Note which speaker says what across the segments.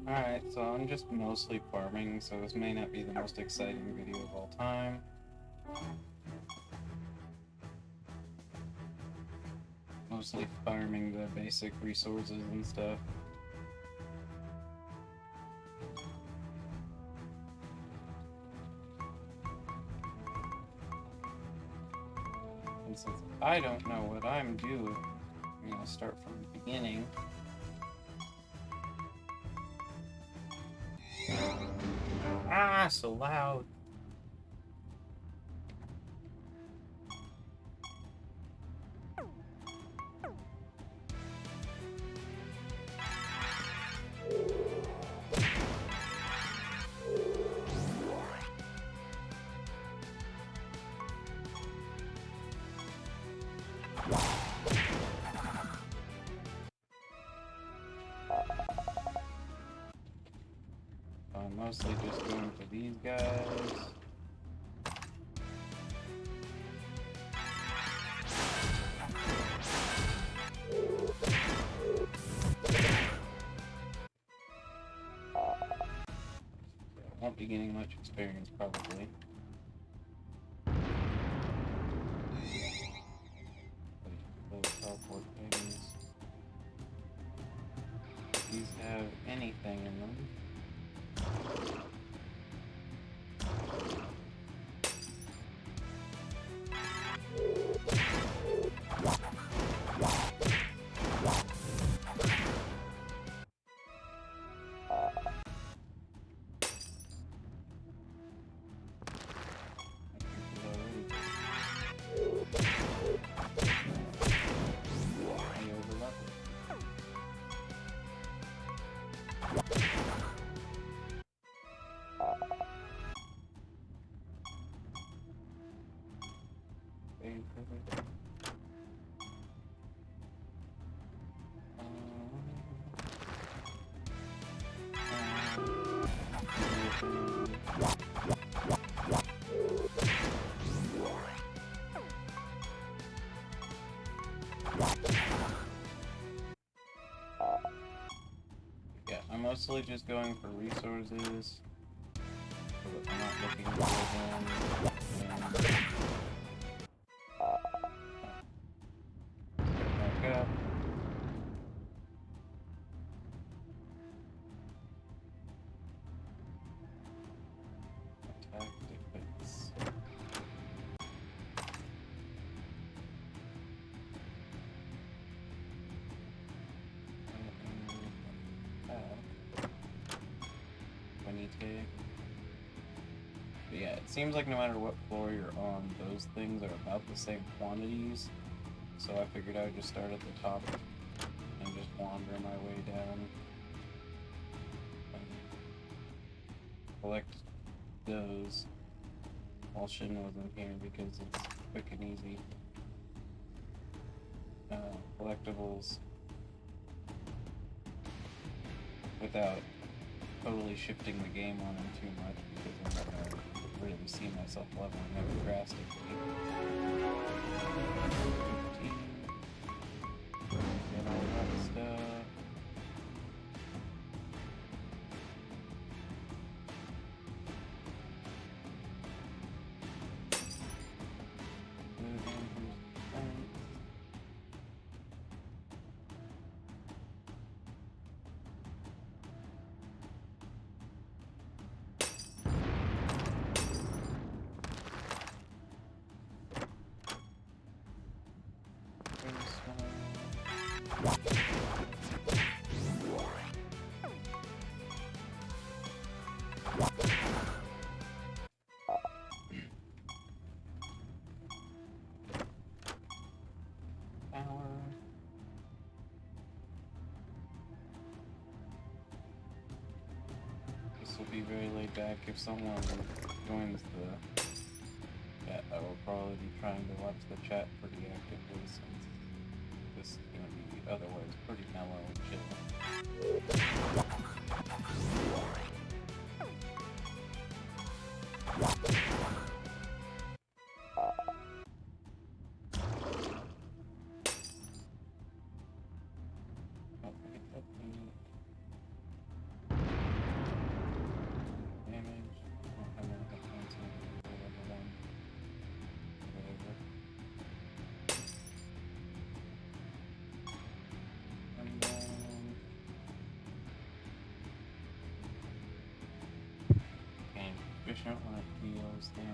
Speaker 1: Alright, so I'm just mostly farming, so this may not be the most exciting video of all time. Mostly farming the basic resources and stuff. And since I don't know what I'm doing, I'm gonna start from the beginning. Ah, so loud. I'm mostly just going for these guys. Won't be getting much experience, probably. Those teleport things. These have anything in them. Yeah, I'm mostly just going for resources. I'm not looking for them. Back up. Attack defense. But yeah, it seems like no matter what floor you're on, those things are about the same quantities. So I figured I would just start at the top and just wander my way down. Collect those while Shin wasn't here because it's quick and easy. Collectibles without totally shifting the game on them too much, because I'm not gonna really see myself leveling up drastically. Get all that stuff. This will be very laid back. If someone joins the chat, I will probably be trying to watch the chat pretty actively since this is going to be otherwise pretty mellow and chill. Efficient when it deals damage.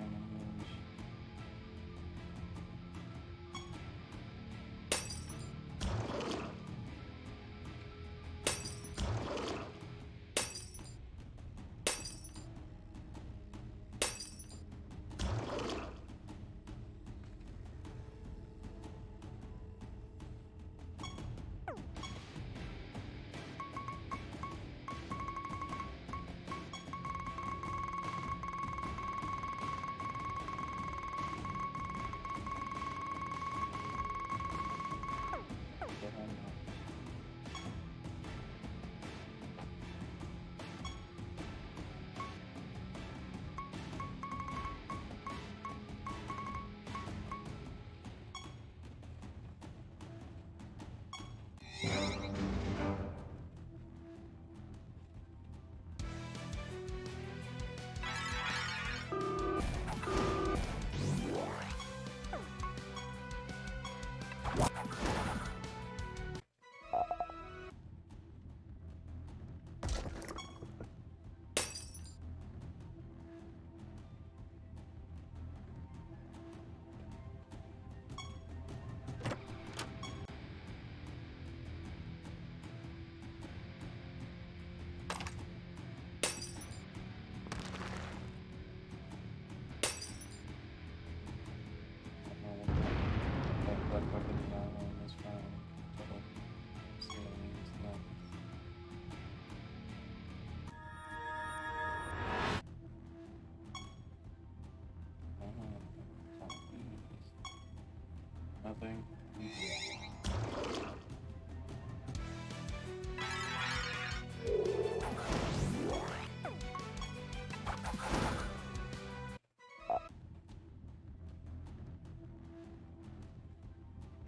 Speaker 1: Nothing.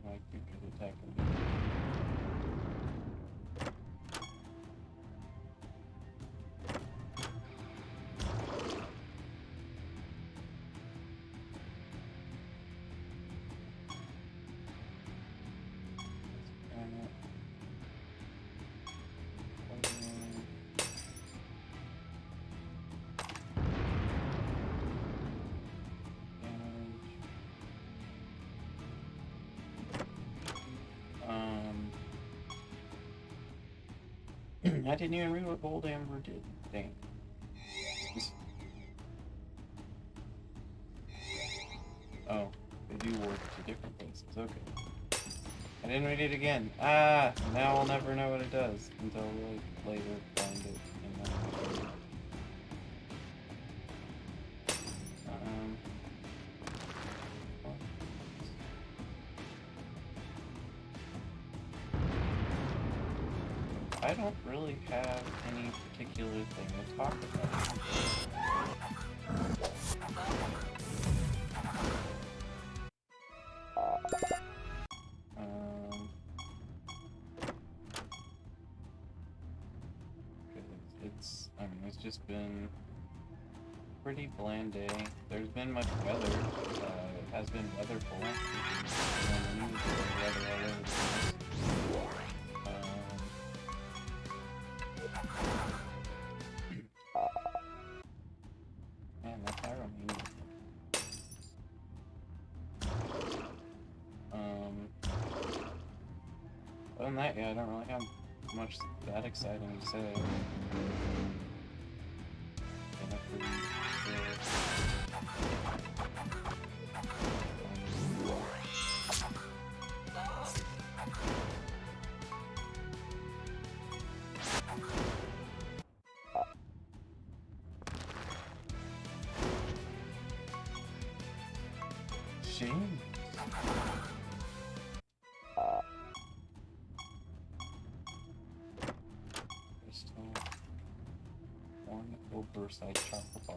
Speaker 1: My creature's attacking me. I didn't even read what Gold Amber did. Dang. Oh, they do work to different places. Okay. I didn't read it again. Ah, now I'll never know what it does until like later find it. I don't really have any particular thing to talk about. It's just been a pretty bland day. There's been much weather. It has been weatherful. Weather all over the place. Man, that pyro means. Other than that, yeah, I don't really have much that exciting to say. Shame. Crystal. One oversight chocolate bar.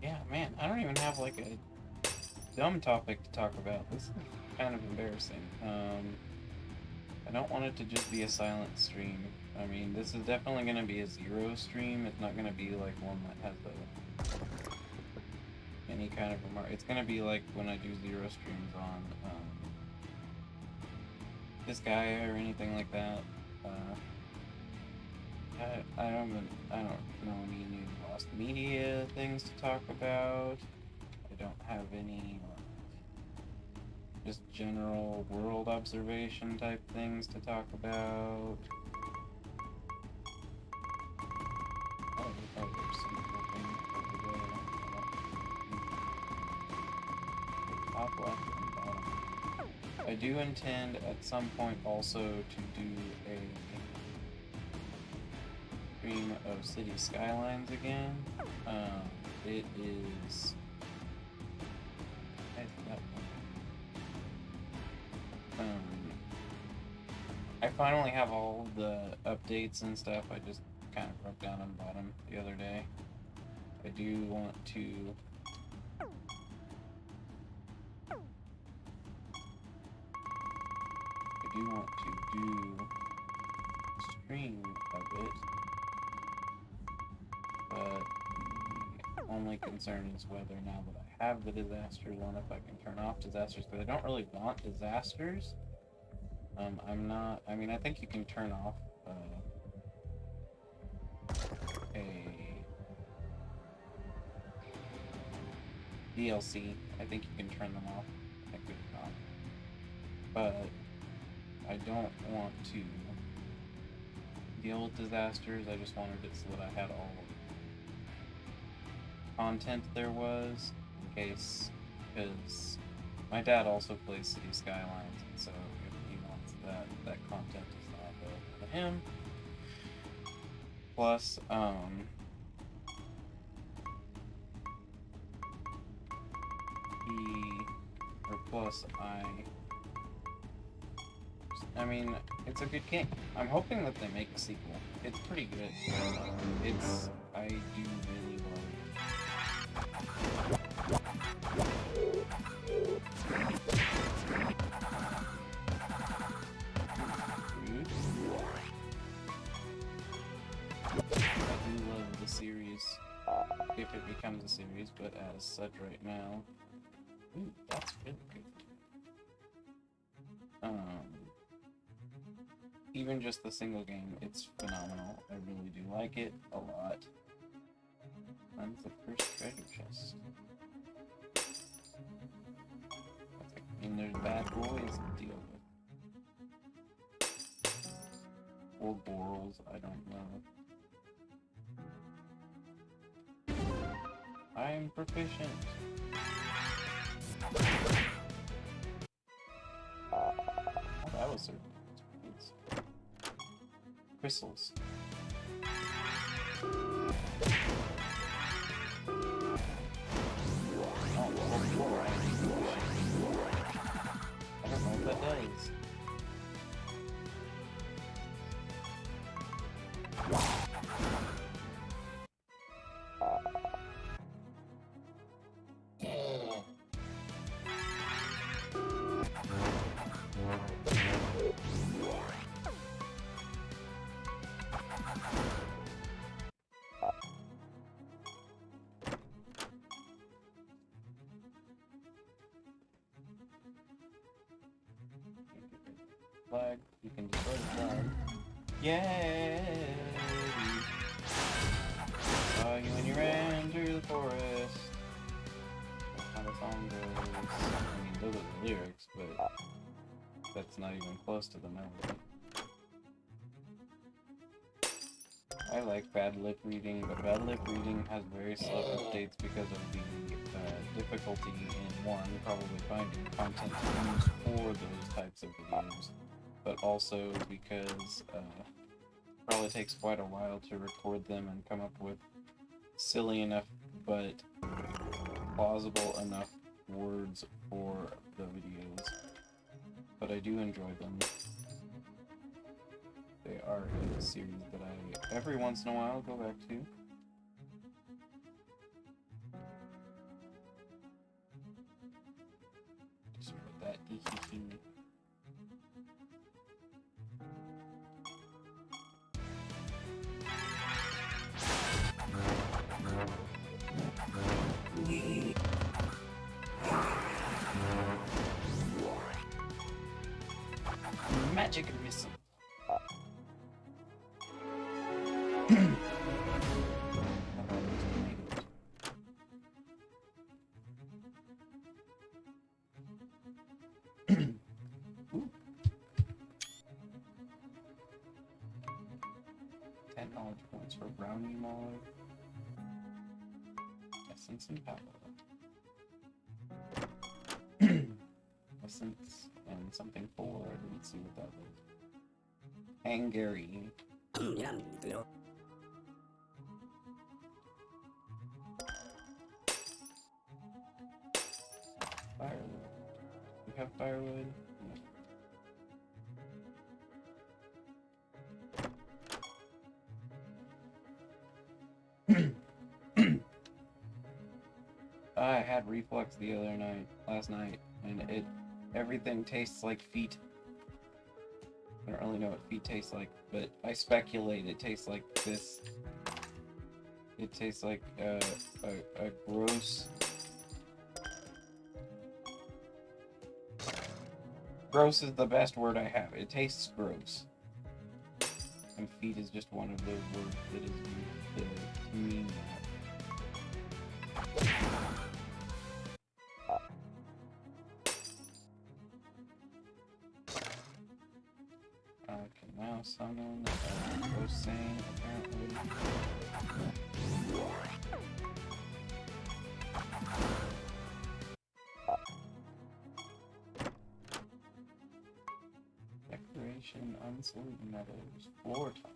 Speaker 1: Yeah, man, I don't even have like a dumb topic to talk about. This is kind of embarrassing. I don't want it to just be a silent stream. I mean, this is definitely going to be a zero stream. It's not going to be like one that has any kind of remark. It's going to be like when I do zero streams on this guy or anything like that. I don't know any new lost media things to talk about. I don't have any just general world observation type things to talk about. Oh, there's some cool thing over there. Top left and bottom. I do intend at some point also to do a stream of City Skylines again. It is... I finally have all the updates and stuff. I just kind of broke down on the bottom the other day. I do want to do a stream of it, but the only concern is whether now that I have the disaster one, if I can turn off disasters, because I don't really want disasters. I mean, I think you can turn off a DLC. I think you can turn them off. I could not. But I don't want to deal with disasters. I just wanted it so that I had all the content there was, in case, because my dad also plays City Skylines, and so if he wants that content is not available to him. Plus, I mean, it's a good game. I'm hoping that they make a sequel. It's pretty good. I do really love I do love the series, if it becomes a series, but as such right now, ooh, that's really good. Even just the single game, it's phenomenal. I really do like it a lot. And the first treasure chest. I mean, there's bad boys to deal with. Or borals, I don't know. I'm proficient. Oh, that was certain. Crystals. Oh, I don't know what that does. Flag. You can destroy the flag. Yay! Saw you when you ran through the forest. That's how the song goes. I mean, those are the lyrics, but that's not even close to the melody. I like bad lip reading, but bad lip reading has very slow updates because of the difficulty in, one, probably finding content to use for those types of videos, but also because it probably takes quite a while to record them and come up with silly enough but plausible enough words for the videos. But I do enjoy them. They are a series that I, every once in a while, go back to. Just put that Magic missile. Ooh. 10 knowledge points for Brownie Mauler. Essence and power. Essence and something 4. I didn't see what that was. Hungary. Firewood. You have firewood? No. I had reflux last night, and everything tastes like feet. I don't really know what feet taste like, but I speculate it tastes like this. It tastes like a gross... Gross is the best word I have. It tastes gross. And feet is just one of those words that is used to mean that. I can now summon Hossein, apparently. Decoration, unsorted metals, floor top.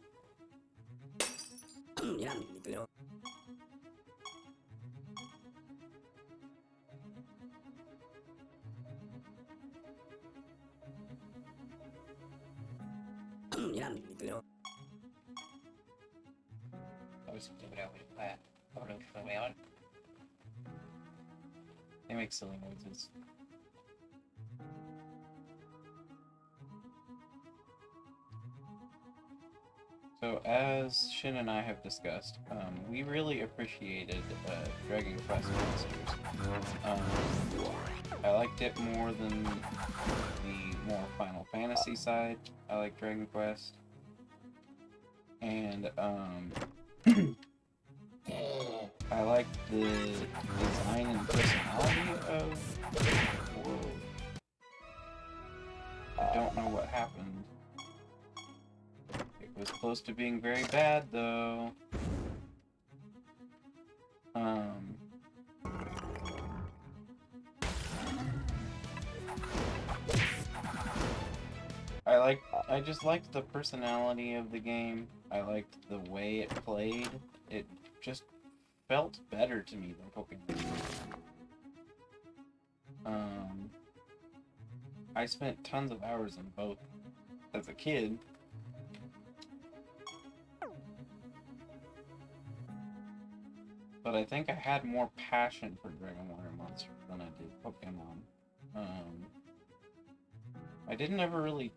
Speaker 1: They make silly noises. So, as Shin and I have discussed, we really appreciated Dragon Quest Monsters. I liked it more than the more Final Fantasy side. I like Dragon Quest. And, I liked the design and personality of the world. I don't know what happened. It was close to being very bad, though. I just liked the personality of the game. I liked the way it played. It just felt better to me than Pokemon. I spent tons of hours in both as a kid. But I think I had more passion for Dragon Warrior Monsters than I did Pokemon. I didn't ever really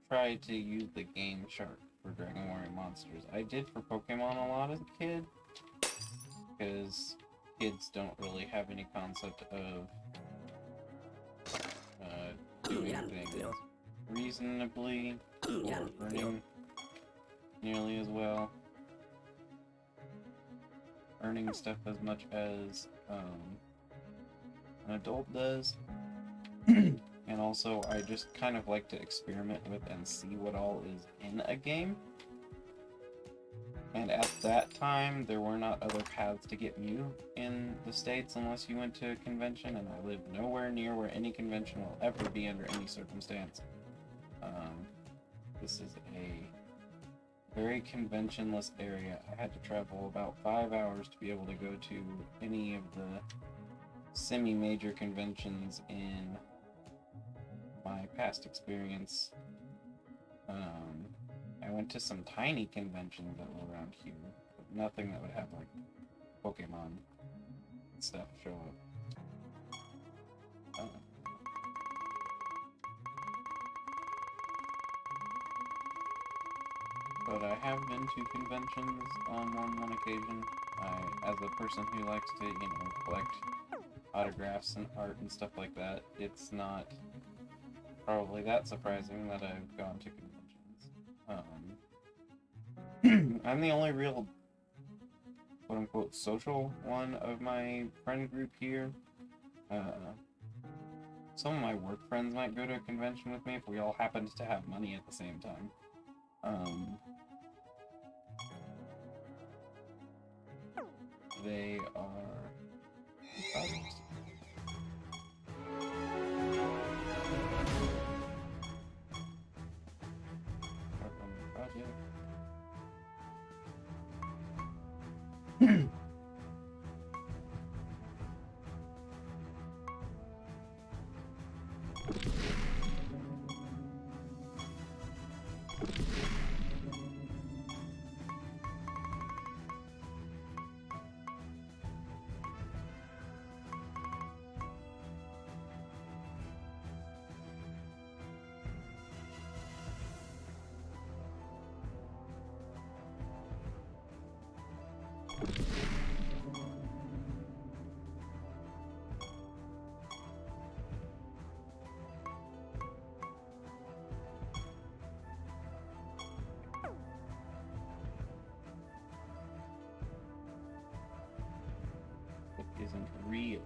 Speaker 1: try to use the Game Shark for Dragon Warrior Monsters. I did for Pokemon a lot as a kid, because kids don't really have any concept of doing things reasonably or earning nearly as well. Earning stuff as much as an adult does. And also, I just kind of like to experiment with and see what all is in a game. And at that time, there were not other paths to get Mew in the States unless you went to a convention, and I live nowhere near where any convention will ever be under any circumstance. This is a very conventionless area. I had to travel about 5 hours to be able to go to any of the semi-major conventions in my past experience. I went to some tiny conventions that were around here, but nothing that would have, like, Pokemon stuff show up. But I have been to conventions on more than one occasion. As a person who likes to, collect autographs and art and stuff like that, it's not probably that surprising that I've gone to conventions. I'm the only real quote-unquote social one of my friend group here. Some of my work friends might go to a convention with me if we all happened to have money at the same time. They are... Isn't real.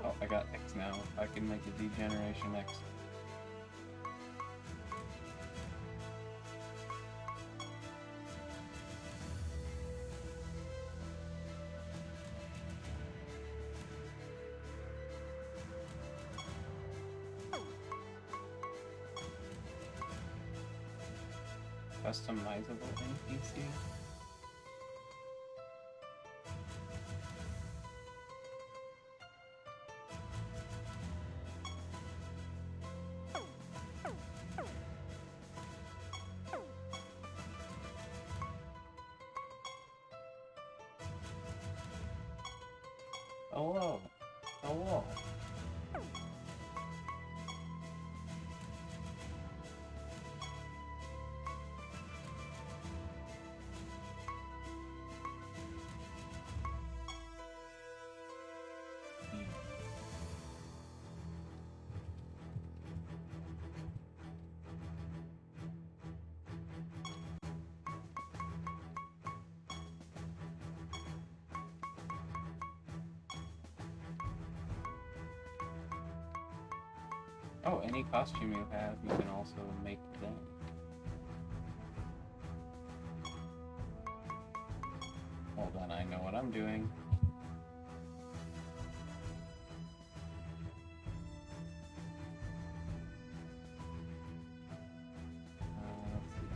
Speaker 1: Oh, I got X now. I can make a Degeneration X. Customizable NPC? Hello. Hello. Oh, any costume you have, you can also make them. Well then, I know what I'm doing. Let's see.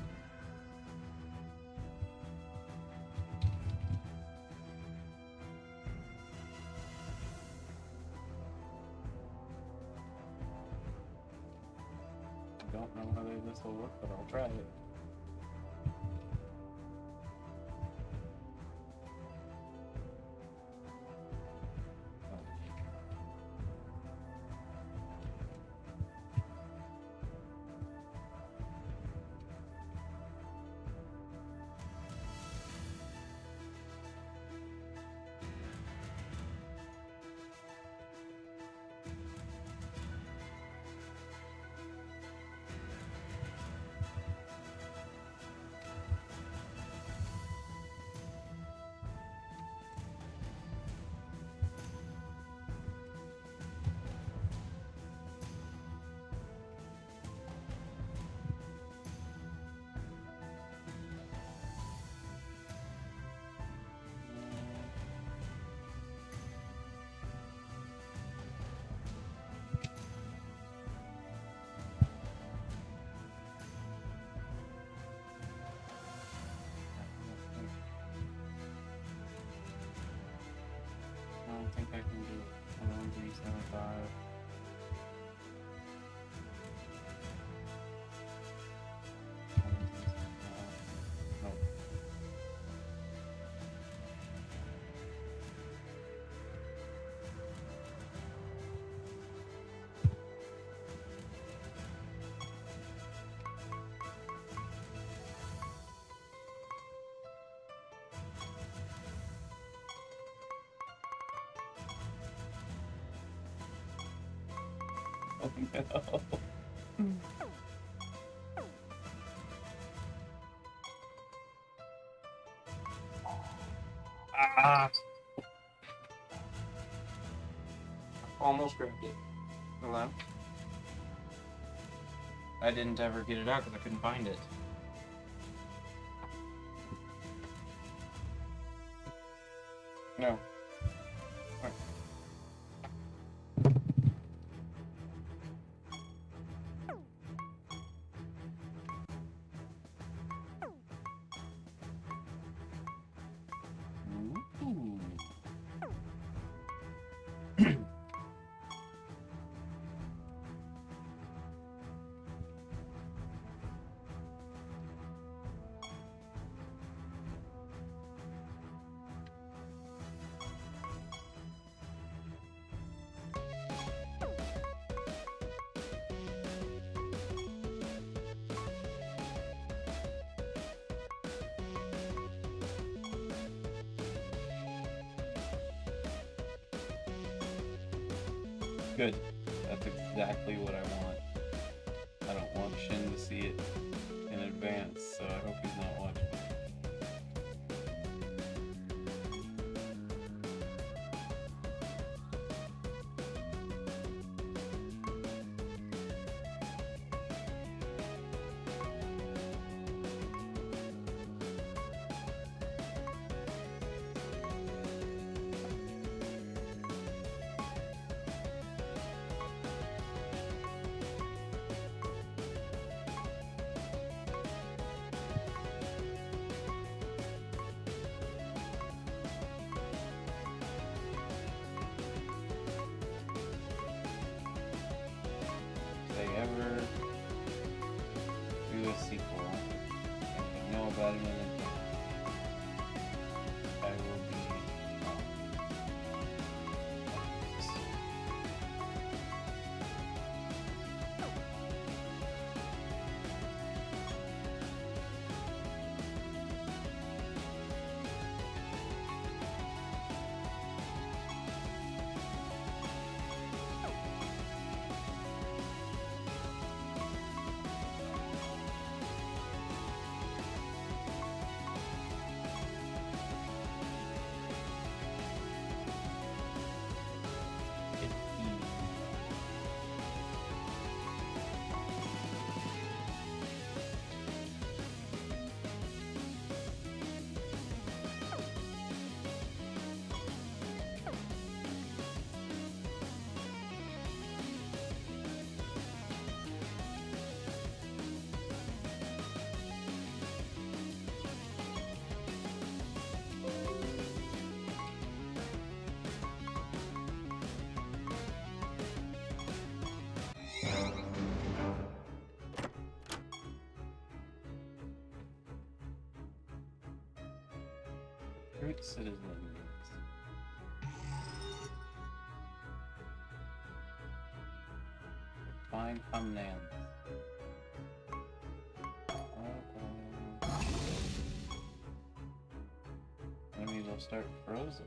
Speaker 1: I don't know whether this will work, but I'll try it. no. Ah!
Speaker 2: Almost grabbed it.
Speaker 1: Hello? I didn't ever get it out because I couldn't find it. No. Right. Ooh. Good. That's exactly what I want. I don't want Shin to see it in advance, so I hope he's not watching. If they ever do a sequel, and you know about it in advance, I will be Great citizens. Fine thumbnails. Enemies will start frozen.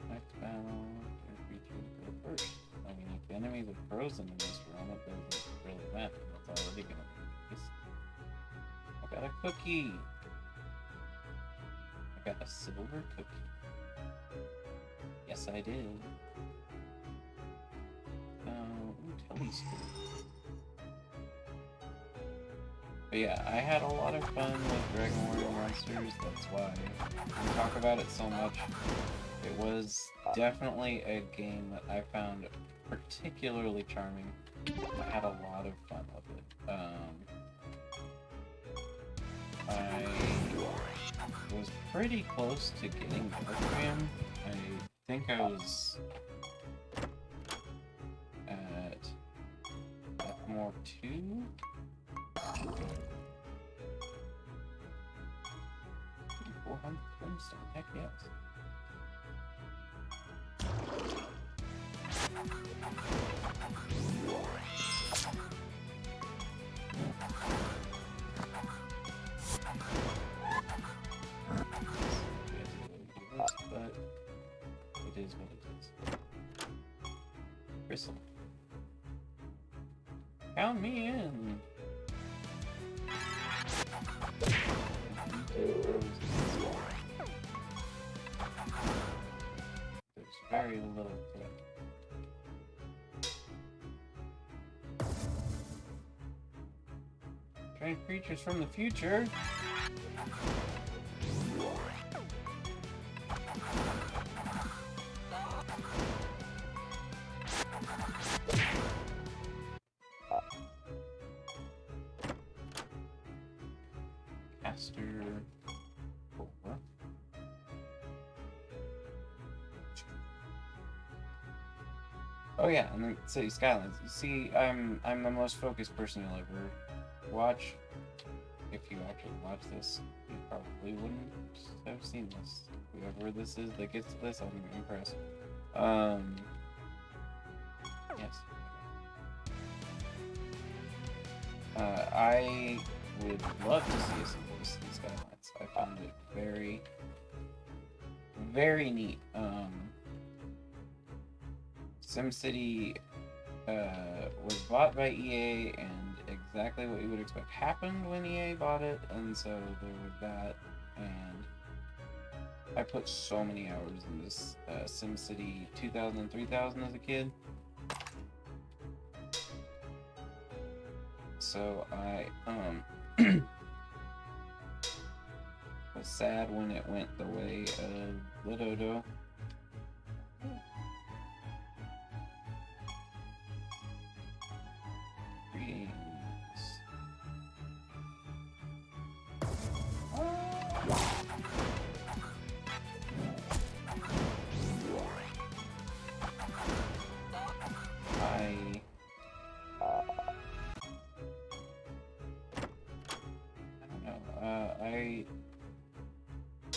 Speaker 1: Next battle, your creatures go first. I mean, if the enemies are frozen in this room, it doesn't really matter. That's already gonna be the case. I got a cookie! I got a silver cookie. Yes, I did. Telescope. But yeah, I had a lot of fun with Dragon Warrior Monsters, that's why we talk about it so much. It was definitely a game that I found particularly charming. I had a lot of fun with it. I was pretty close to getting Darkman. I think I was at More 2? 400 Brimstone, heck yes. Gristle. Count me in. There's very little to it. Train creatures from the future. Caster 4. Oh yeah, and then City Skylines. You see, I'm the most focused person you'll ever watch. If you actually watch this, you probably wouldn't have seen this. Whoever this is that gets to this, I'm impressed. Yes. I would love to see a simple City Skylines. I found it very, very neat. SimCity was bought by EA, and exactly what you would expect happened when EA bought it, and so there was that. And I put so many hours in this SimCity 2000 and 3000 as a kid. So I was sad when it went the way of the dodo. Greetings.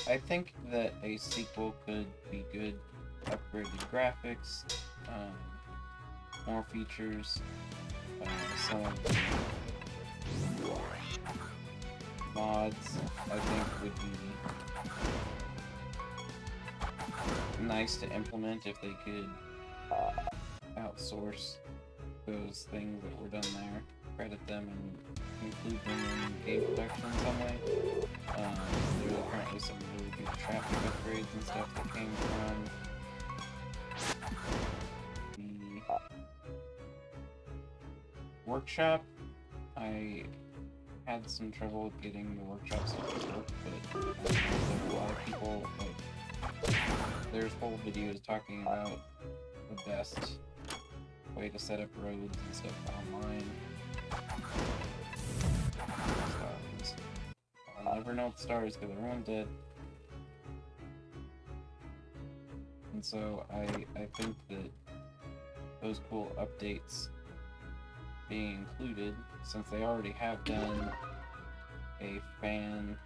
Speaker 1: I think that a sequel could be good. Upgraded graphics, more features, some of the mods I think would be nice to implement if they could outsource those things that were done there, credit them and include them in game production in some way. There are currently some really good traffic upgrades and stuff that came from the workshop. I had some trouble with getting the workshop stuff to work, but there are a lot of people, like, there's whole videos talking about the best way to set up roads and stuff online. I'll never know the stars because everyone's dead. And so I think that those cool updates being included, since they already have done a fan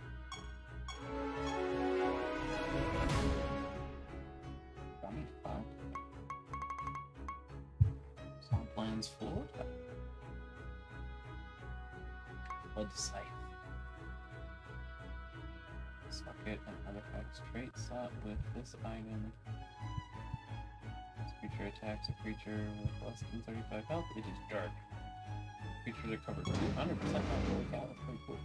Speaker 1: some plans for website. Socket and artifacts trait slot with this item. This creature attacks a creature with less than 35 health. It is dark. Creatures are covered 200% health. Holy cow, that's pretty cool.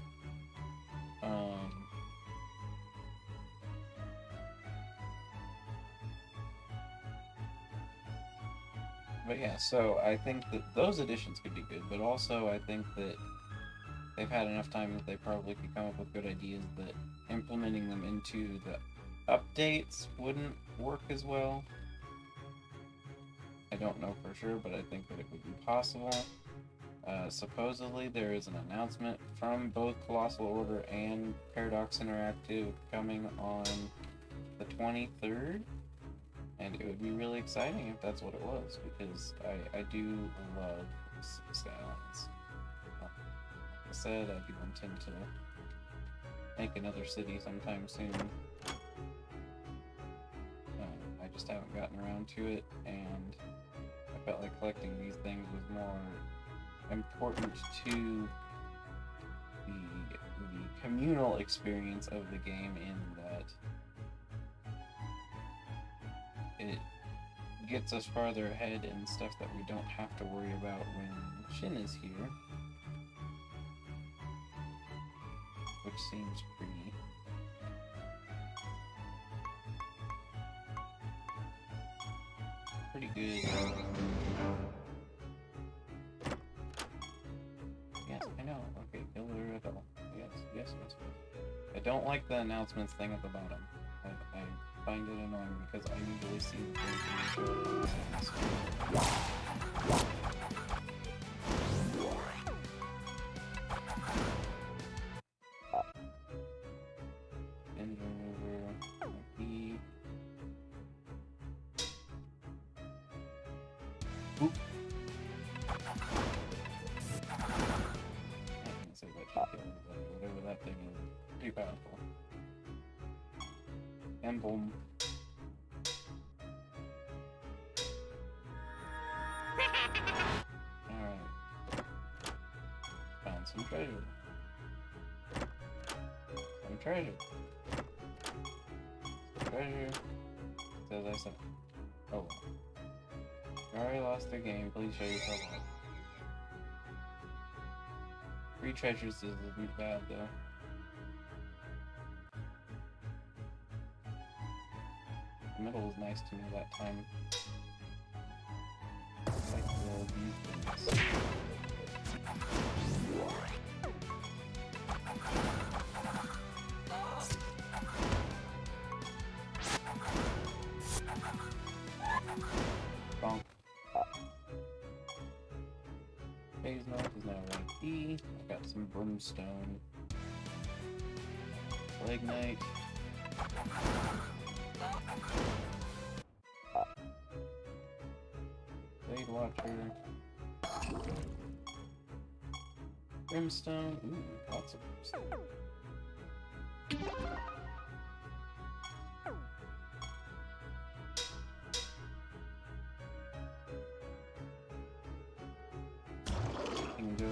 Speaker 1: But yeah, so I think that those additions could be good, but also I think that they've had enough time that they probably could come up with good ideas that implementing them into the updates wouldn't work as well. I don't know for sure, but I think that it would be possible. Supposedly there is an announcement from both Colossal Order and Paradox Interactive coming on the 23rd, and it would be really exciting if that's what it was, because I do love Skylines. Like I said, I do intend to make another city sometime soon. I just haven't gotten around to it, and I felt like collecting these things was more important to the communal experience of the game, in that it gets us farther ahead in stuff that we don't have to worry about when Shin is here. Which seems pretty good. Yes, I know. Okay, kill her at all. Yes. I don't like the announcements thing at the bottom. I find it annoying because I usually see the things in the show. Oop. I can't say that should kill everybody. Whatever that thing is, pretty powerful. And boom. Alright. Found some treasure. Treasure. As I said. Oh well. You already lost the game, please show yourself off. 3 treasures isn't bad though. The middle was nice to me that time. Like these things. Bonk. Phase North is now rank E. I got some brimstone. Plague Knight. Blade Watcher. Brimstone. Ooh, lots of brimstone. Can go.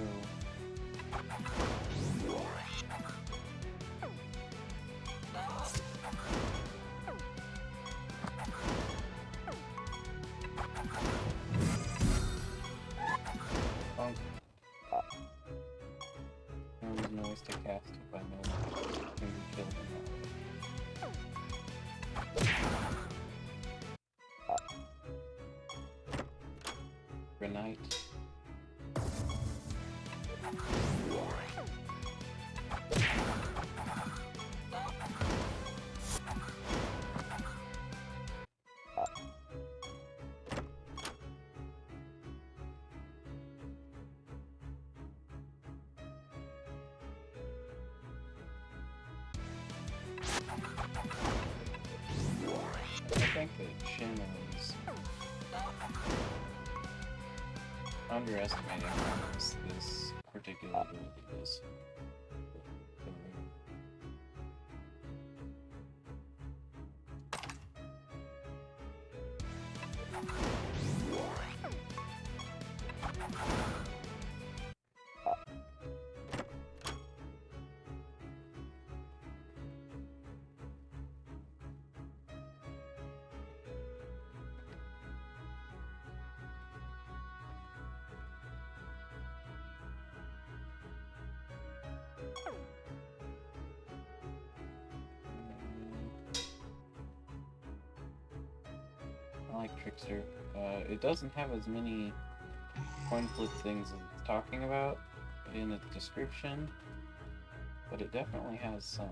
Speaker 1: Bonk. There's no ways to cast if I know can be killed in that way. Grenite. I think that Shin is underestimating this particular ability is. I like Trickster. It doesn't have as many coin flip things as it's talking about in its description, but it definitely has some.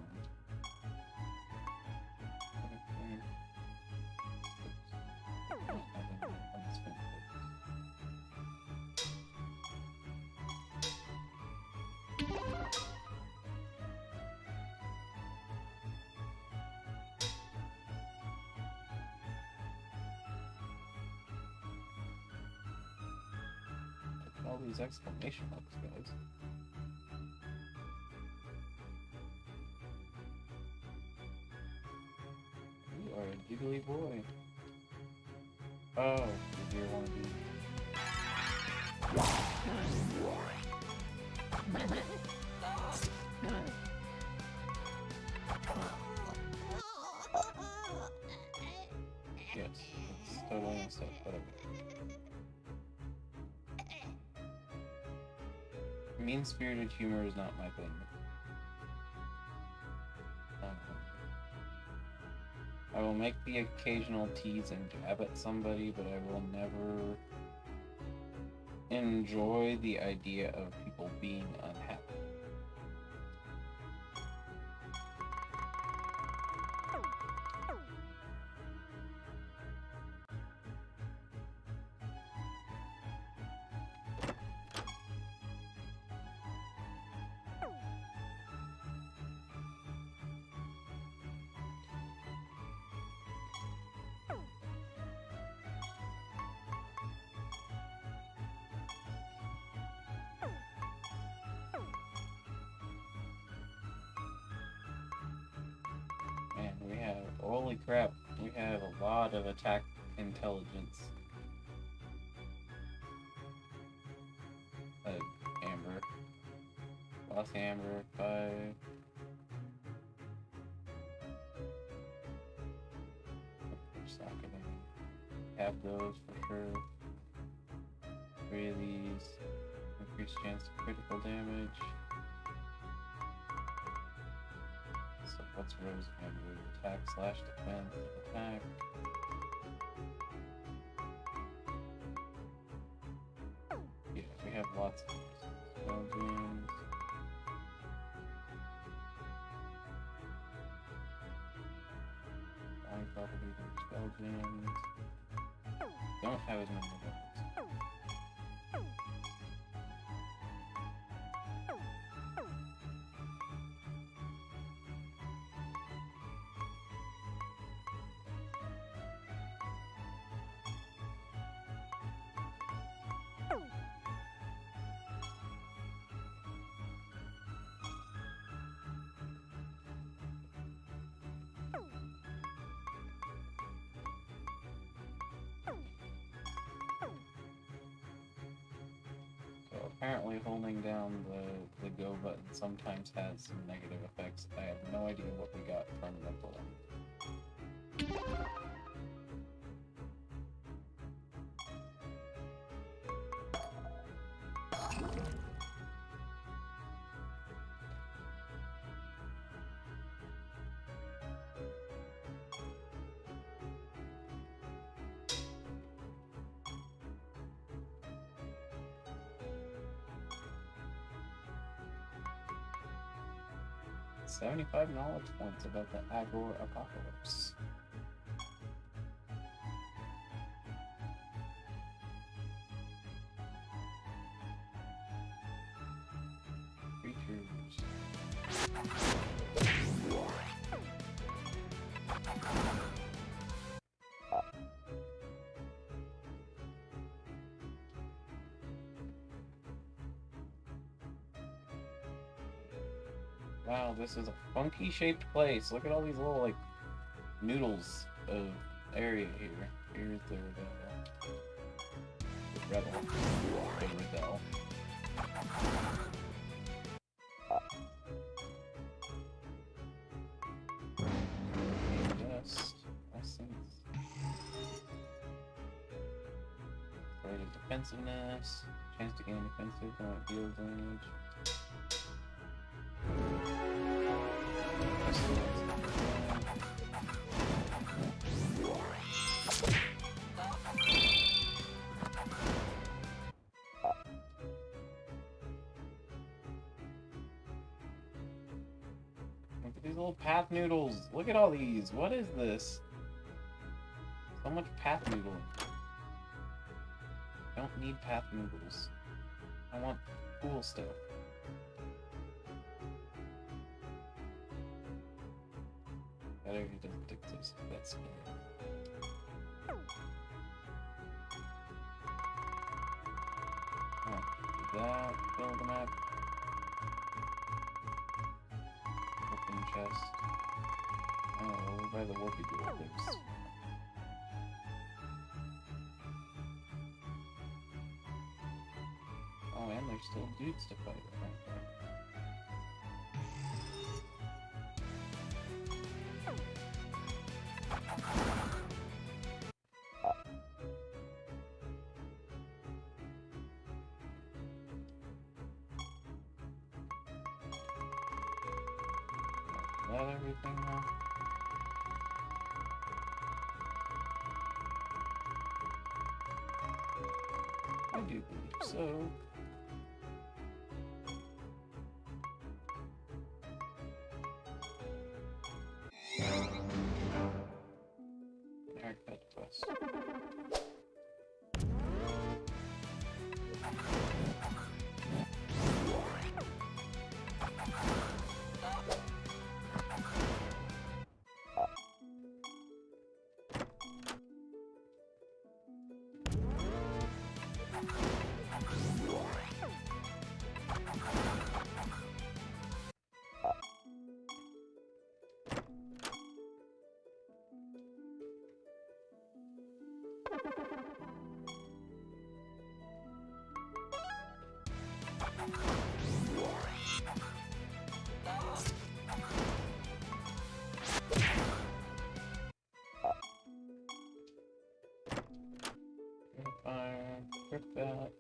Speaker 1: All these exclamation marks, guys. You are a jiggly boy. Oh, you're one of these. Yes, it's totally unsafe. Mean-spirited humor is not my thing. I will make the occasional tease and jab at somebody, but I will never enjoy the idea of people being unhappy. Holy crap, we have a lot of attack intelligence. Amber. Lost Amber, 5. Have those for sure. 3 of these. Increased chance of critical damage. So what's Rose Amber? Attack slash defense. Attack. Yeah, we have lots of spell gems. Buying properties and spell gems. Don't have as many of those. Apparently holding down the go button sometimes has some negative effects. I have no idea what we got from the bullet. $75 knowledge points about the Agor Apocalypse. Creatures. Wow, this is a funky shaped place. Look at all these little, like, noodles of area here. Here's the rebel. The rebel. Dust. Essence. Rated defensiveness. Chance to gain defensive when it deals damage. Look at these little path noodles. Look at all these. What is this? So much path noodle. Don't need path noodles. I want cool stuff. Better he doesn't dictate that's scary. Oh, do that, fill the map. Open chest. Oh, over by the Warpy Duel things. Oh, and there's still dudes to fight, right? that everything now? I do believe so. Haircut quest. Fire, grip that.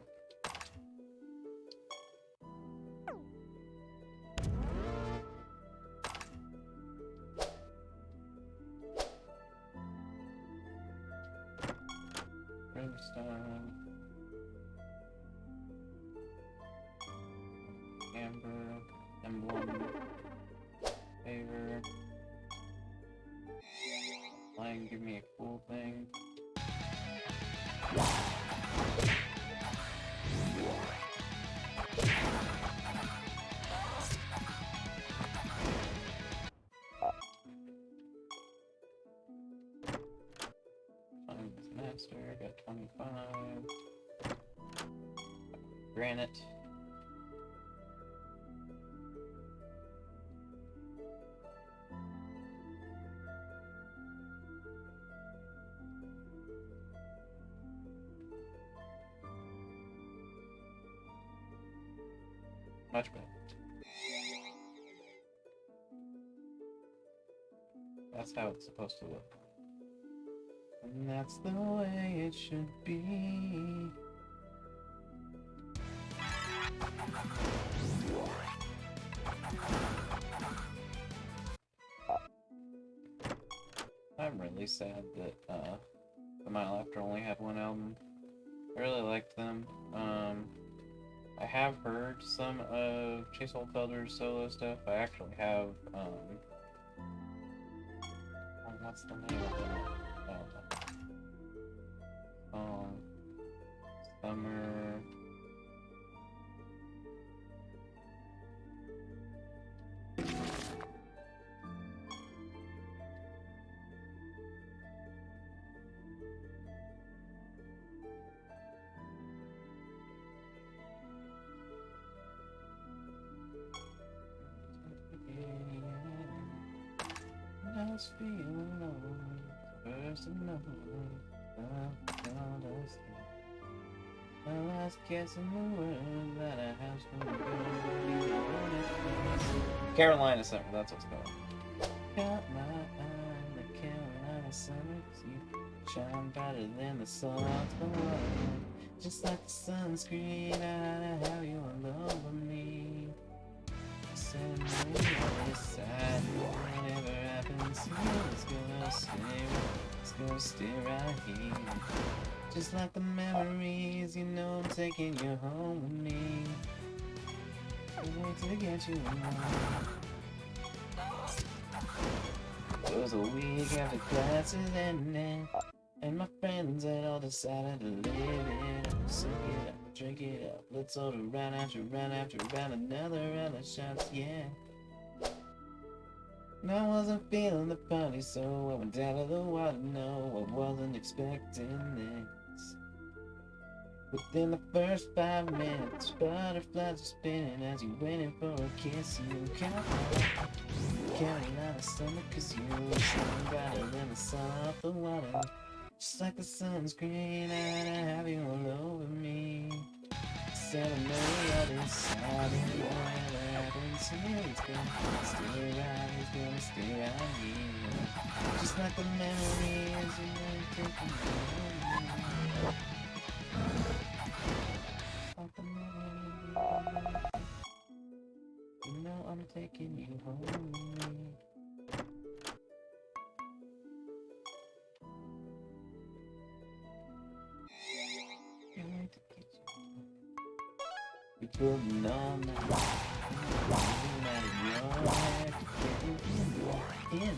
Speaker 1: Brimstone. Amber. Emblem. Favor. Lion, give me a cool thing. Master, got 25. Granite. Much better. That's how it's supposed to look. And that's the way it should be. I'm really sad that the Mile After only had one album. I really liked them. I have heard some of Chase Oldfelder's solo stuff. I actually have what's the name of it? Summer. Just feel alone, first to know. The last kiss in the world that I have spoken. Carolina Summer, that's what's called. Got my eye on the Carolina Summer, 'cause you shine brighter than the sun off the water. Just like the sunscreen, I have you all over me. Send me on the side, whatever happens here, it's gonna stay right here. Just like the memories, you know I'm taking you home with me. Can't wait to get you home. It was a week after classes ended, and my friends had all decided to live it up. Suck it up, drink it up, let's order round after round after round, another round of shots, yeah. And I wasn't feeling the party, so I went down to the water, no, I wasn't expecting this. Within the first 5 minutes, butterflies were spinning as you waiting for a kiss. You Carolina Summer, 'cause you shine brighter than the sun off the water. Just like the sunscreen, I'd have you all over me. Said I know all this side, and whatever happens here, it's gonna stay right, it's gonna stay right here. Just like the memories, you know, taking me home. Like the memories, you know I'm taking you home with me. putting on that. In mine.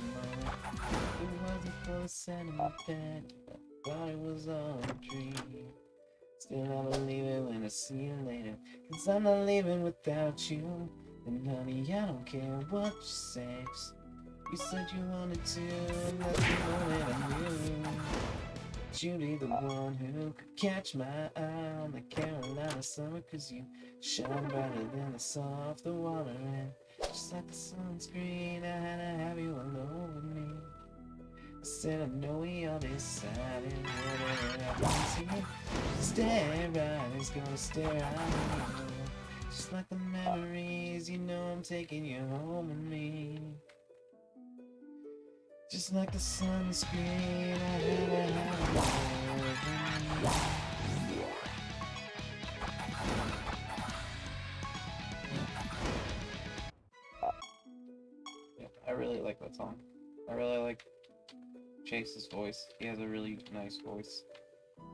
Speaker 1: It wasn't for the sentiment that I thought it was all a dream. Still I believe it when I see you later, 'cause I'm not living without you. And honey, I don't care what you say. You said you wanted to, and that's the moment I knew that you'd be the one who could catch my eye on the Carolina summer, 'cause you shine brighter than the soft water, and just like the sunscreen, I had to have you all over me. I said I know we all decided whatever happens here, stare right is gonna stare at me. Just like the memories, you know I'm taking you home with me. Just like the sunscreen, I had to have you over me. Yeah, I really like that song. I really like Chase's voice. He has a really nice voice.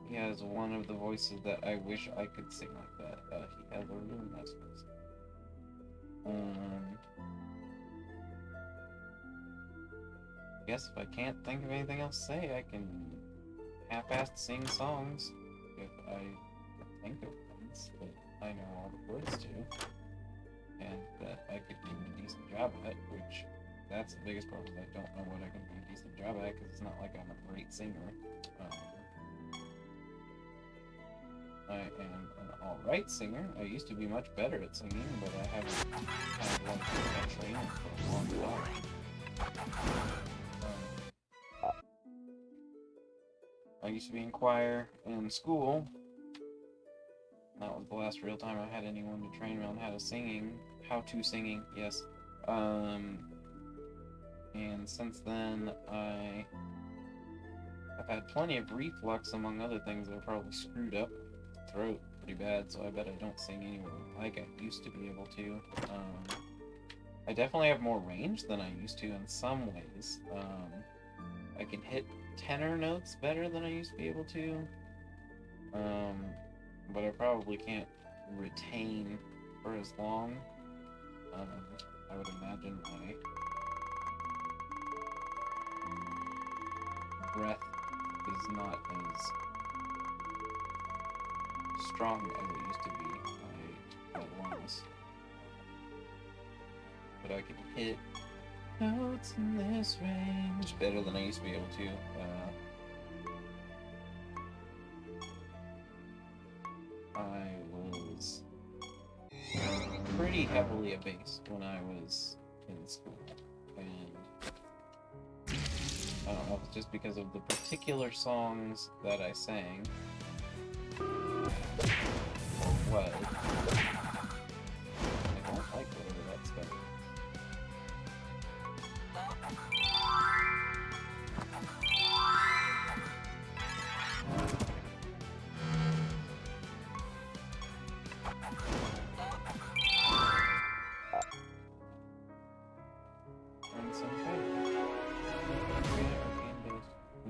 Speaker 1: He has one of the voices that I wish I could sing like that. He has a really nice voice. I guess if I can't think of anything else to say, I can half-assed sing songs if I can think of ones that I know all the words to, and that I could do a decent job at, which that's the biggest problem, is I don't know what I can do a decent job at, because it's not like I'm a great singer. I am an alright singer. I used to be much better at singing, but I haven't had one training for a long time. I used to be in choir in school. That was the last real time I had anyone to train me on how to singing, yes. And since then, I've had plenty of reflux, among other things that are probably screwed up throat pretty bad, so I bet I don't sing anywhere like I used to be able to. I definitely have more range than I used to in some ways. I can hit tenor notes better than I used to be able to, but I probably can't retain for as long. I would imagine my breath is not as strong as it used to be. My lungs, but I can hit notes in this range better than I used to be able to. I was pretty heavily a bass when I was in school, and I don't know if it's just because of the particular songs that I sang, or what. I don't like whatever that spell is. And some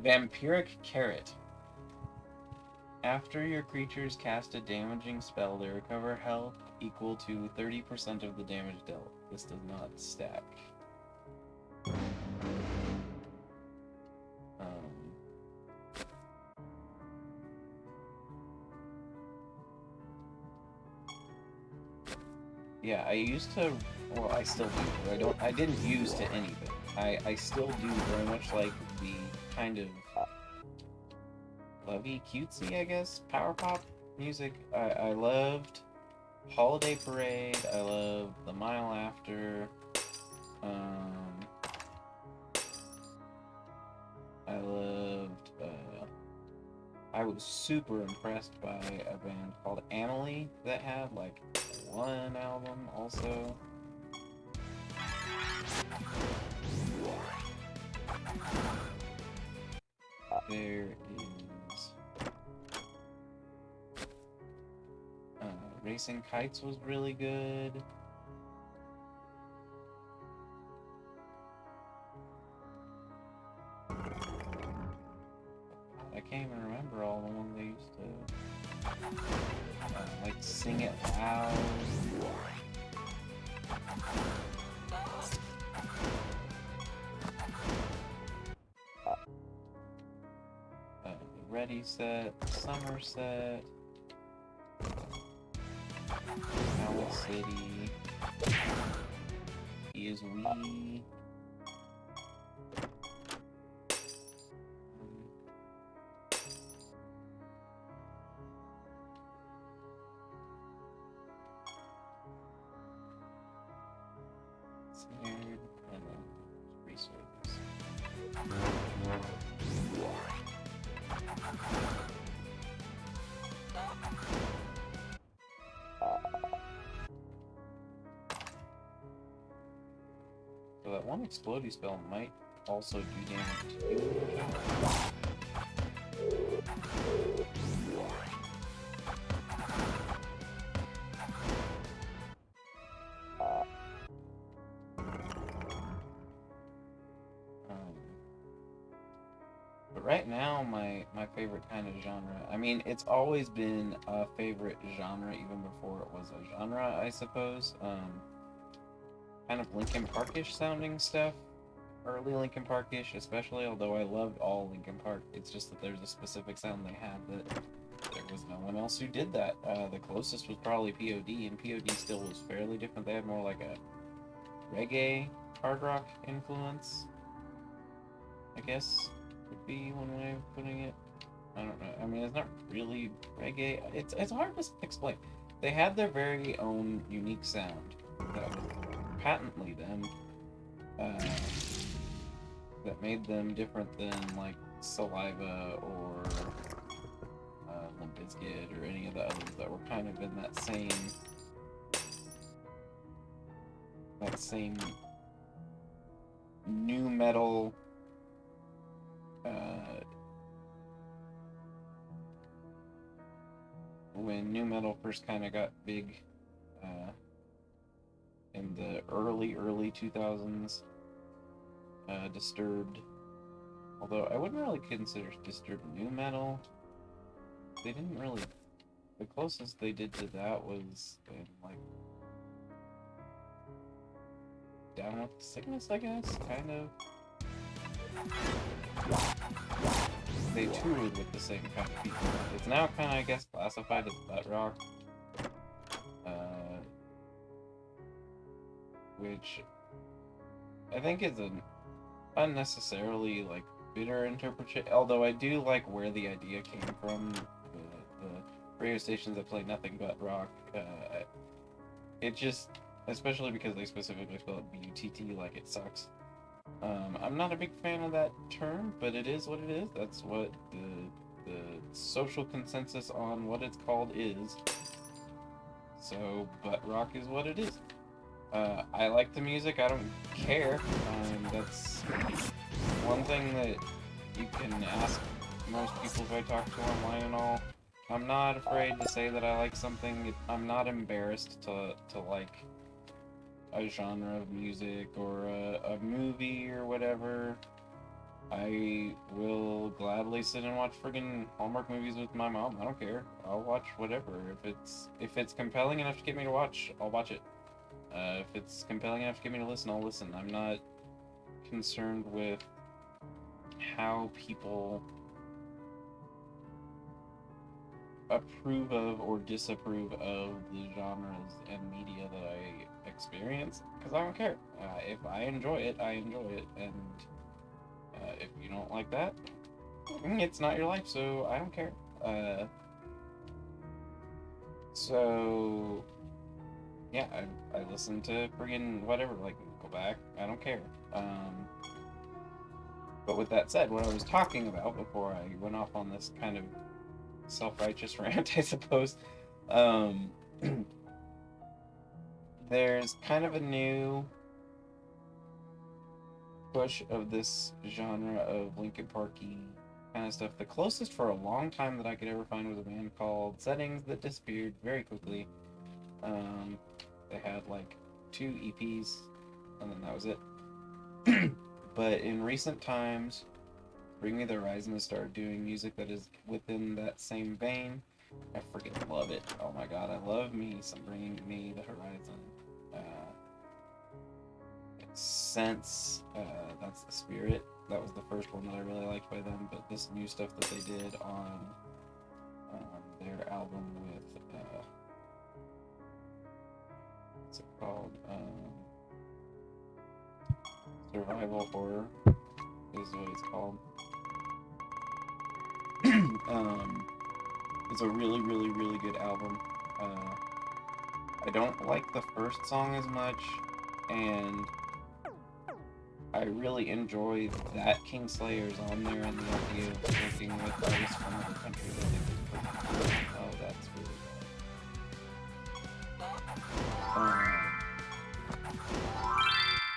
Speaker 1: Vampiric Carrot. After your creatures cast a damaging spell, they recover health equal to 30% of the damage dealt. This does not stack. Yeah, I used to, well, I still do, I didn't use to anything. I still do very much like the kind of lovey, cutesy, I guess, power pop music. I loved Holiday Parade, I loved The Mile After, I was super impressed by a band called Amelie that had like one album also. There is Racing Kites was really good. I can't even remember all the ones they used to like Sing It loud. Ready set, summer set, Owl City, is we. Snared, and then resurface. So that one explodey spell might also do damage to you. But right now, my favorite kind of genre, I mean, it's always been a favorite genre even before it was a genre, I suppose. Kind of Linkin Parkish sounding stuff. Early Linkin Parkish, especially, although I loved all Linkin Park. It's just that there's a specific sound they had that there was no one else who did that. The closest was probably POD, and POD still was fairly different. They had more like a reggae, hard rock influence, I guess would be one way of putting it. I don't know. I mean, it's not really reggae. It's hard to explain. They had their very own unique sound that was patently them. That made them different than like Saliva or Limp Bizkit or any of the others that were kind of in that same new metal when new metal first kind of got big in the early 2000s. Disturbed, although I wouldn't really consider Disturbed new metal. They didn't really. The closest they did to that was in like Down with Sickness, I guess, kind of. They toured with the same kind of people. It's now kind of, I guess, classified as butt rock, which I think is an unnecessarily like bitter interpretation. Although I do like where the idea came from. The radio stations that play nothing but rock. It just, especially because they specifically spell it B-U-T-T, like it sucks. I'm not a big fan of that term, but it is what it is. That's what the social consensus on what it's called is. So, butt rock is what it is. I like the music, I don't care. That's one thing that you can ask most people who I talk to online and all. I'm not afraid to say that I like something. I'm not embarrassed to like a genre of music or a movie or whatever. I will gladly sit and watch friggin' Hallmark movies with my mom. I don't care. I'll watch whatever. If it's compelling enough to get me to watch, I'll watch it. If it's compelling enough to get me to listen, I'll listen. I'm not concerned with how people approve of or disapprove of the genres and media that I experience, because I don't care. If I enjoy it, I enjoy it, and if you don't like that, it's not your life, so I don't care. So yeah, I listen to friggin' whatever, like, go back, I don't care. But with that said, what I was talking about before I went off on this kind of self-righteous rant, I suppose, there's kind of a new push of this genre of Linkin Parky kind of stuff. The closest for a long time that I could ever find was a band called Settings that disappeared very quickly. They had like 2 EPs, and then that was it. But in recent times, Bring Me the Horizon has started doing music that is within that same vein. I freaking love it. Oh my god, I love me some Bringing Me the Horizon. Sense, that's the Spirit. That was the first one that I really liked by them, but this new stuff that they did on their album with, what's it called? Survival Horror is what it's called. It's a really, really, really good album. I don't like the first song as much, and I really enjoy that Kingslayer's on there and the idea of working with artists from other countries. I think is pretty cool. Oh, that's really bad.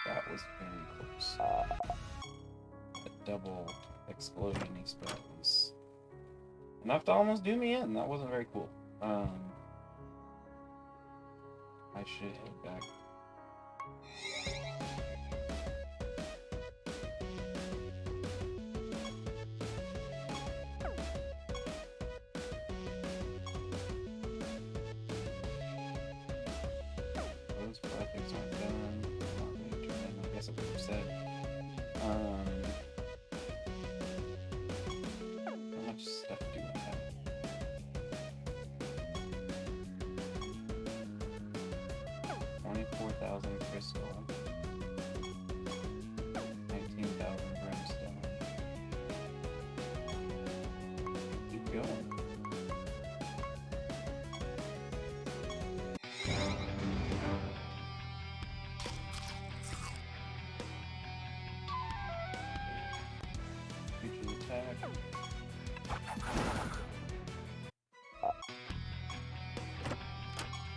Speaker 1: That was very close. A double explosion-y spell was enough to almost do me in. That wasn't very cool. I should head back. Those projects aren't done. I guess I would have said. How much stuff do I have? 24,000 crystal, 19,000 brimstone. Keep going. Future attack.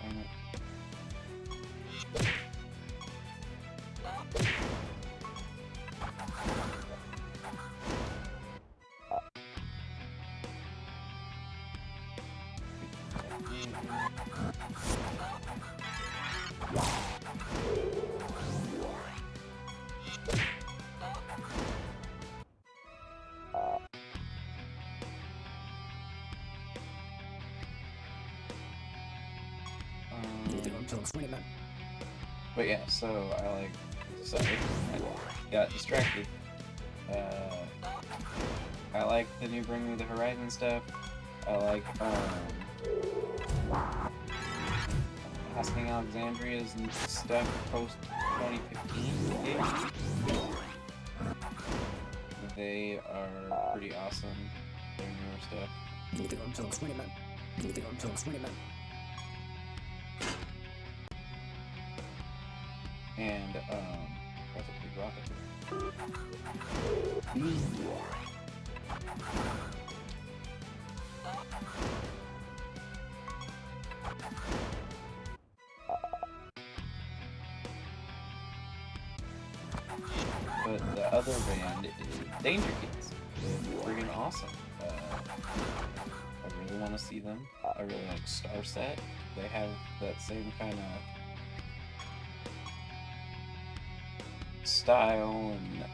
Speaker 1: Dang it. But yeah, so I got distracted. I like the new Bring Me the Horizon stuff. I like Asking Alexandria's stuff post 2015 -ish. They are pretty awesome. Their newer stuff. And that's a big rocket. But the other band is Danger Kids. They're friggin' awesome. I really want to see them. I really like Starset. They have that same kind of style and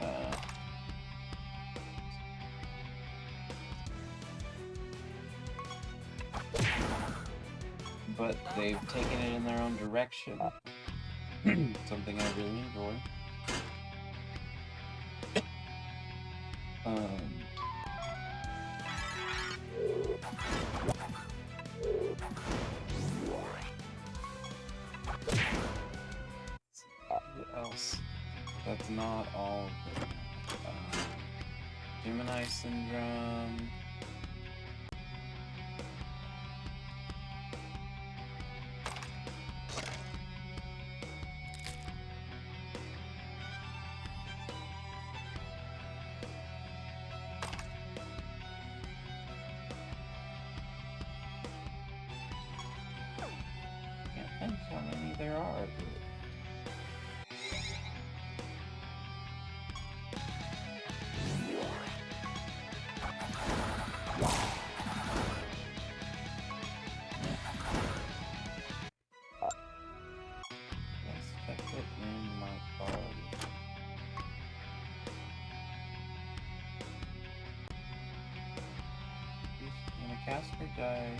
Speaker 1: but they've taken it in their own direction. Something I really enjoy. What else? That's not all of them. Gemini Syndrome. Can't think how many there are. When a caster dies,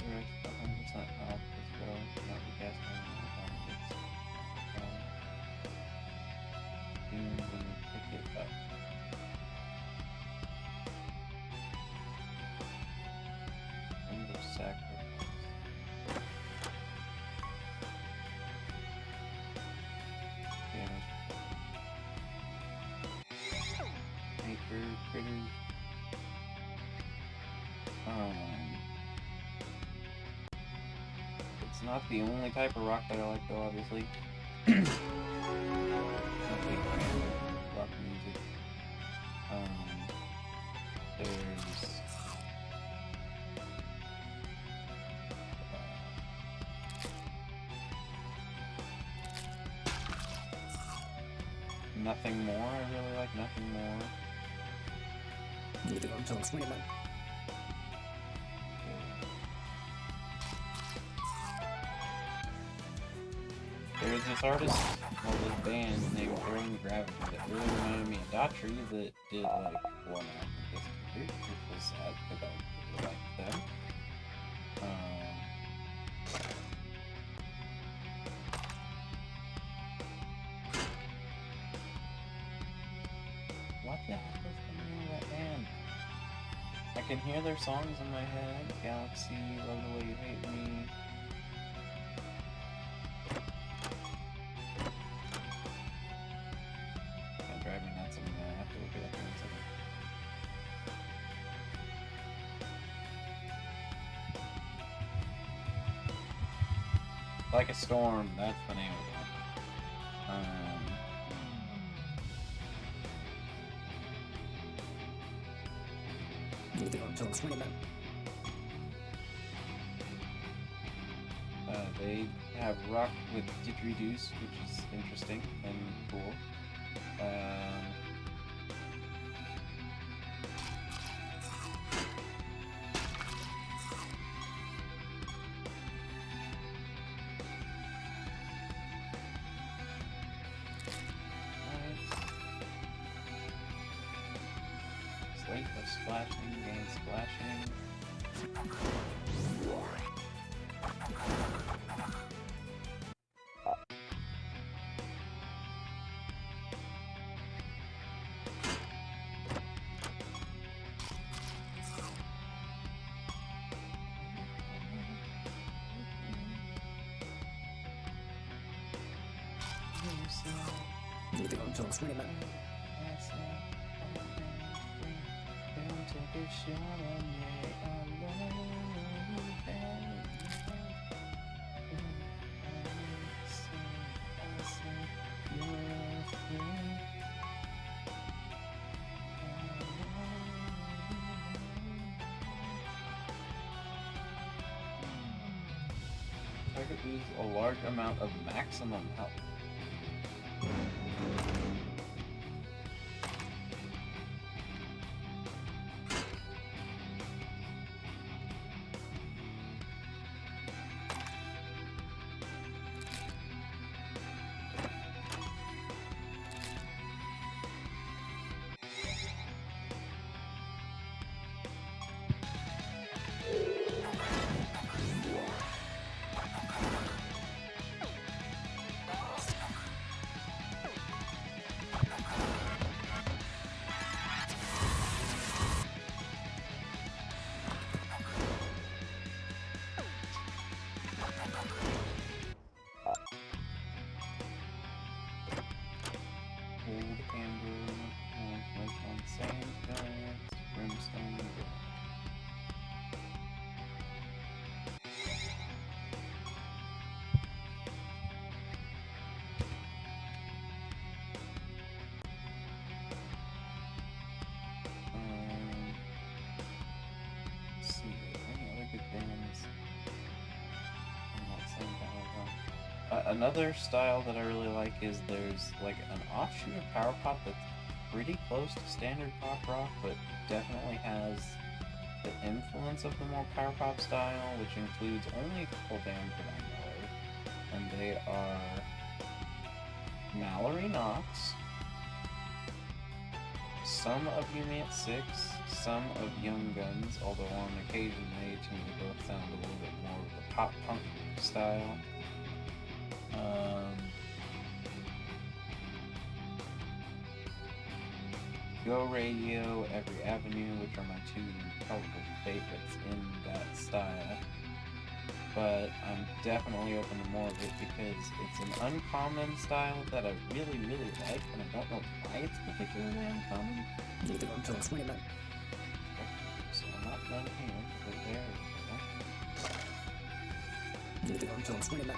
Speaker 1: Direct 100% health as well. Not the gas when you pick it up. Remember sacrifice. Damage. Nature critters. It's not the only type of rock that I like, though, obviously. I'm a big fan of rock music. There's Nothing More. I really like Nothing More. There's this artist, or this band named Throwing Gravity that really reminded me of Daughtry that did like one album this year, which was sad because I really liked them. What the heck was the name of that band? I can hear their songs in my head. Galaxy, Love the Way You Hate Me. Can't drive me nuts. I'm gonna have to look it up here in a second. Like a Storm, that's the name of it. They have rock with didgeridoos, which is interesting and cool. Slate of splashing and splashing. Target lose a large amount of maximum health. Another style that I really like is there's like an offshoot of power pop that's pretty close to standard pop rock, but definitely has the influence of the more power pop style, which includes only a couple bands that I know of, and they are Mallory Knox, some of Unit 6, some of Young Guns, although on occasion they to me both sound a little bit more of the pop punk style. Go Radio, Every Avenue, which are my two probably favorites in that style. But I'm definitely open to more of it because it's an uncommon style that I really, really like, and I don't know why it's particularly uncommon. So I'm not done here, but there we go.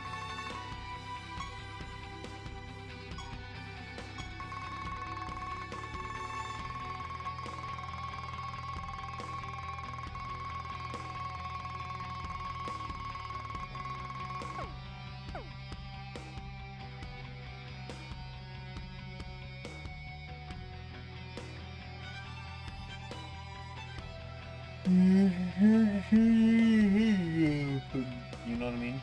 Speaker 1: You know what I mean?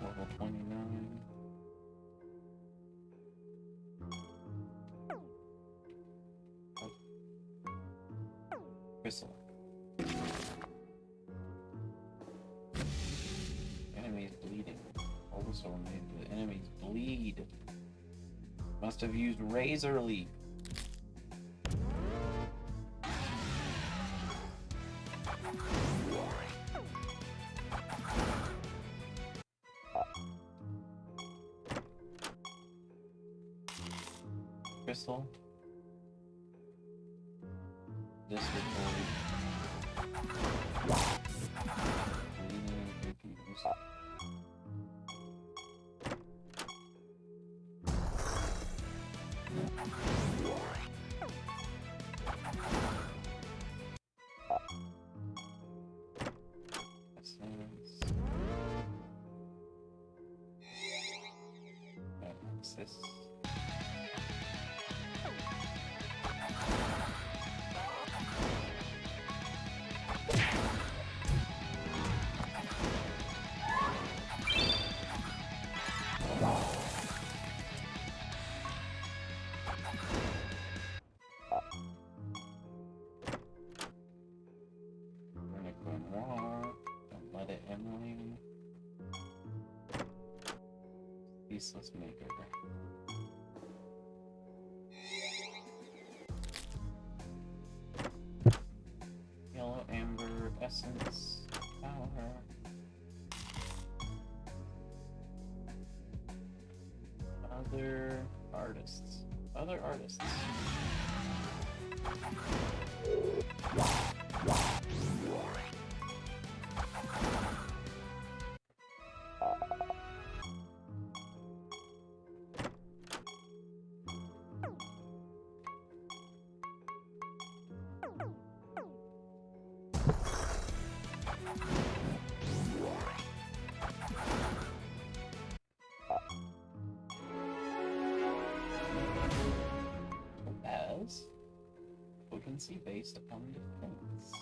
Speaker 1: Level 29. Crystal. Enemies bleeding. Also made the enemies bleed. Must have used Razor Leaf. Crystal. Disregard. Bleeding and confused. Access. Don't let it Emily. Ceaseless makeover. Yellow amber essence power. Other artists. As potency based upon defense.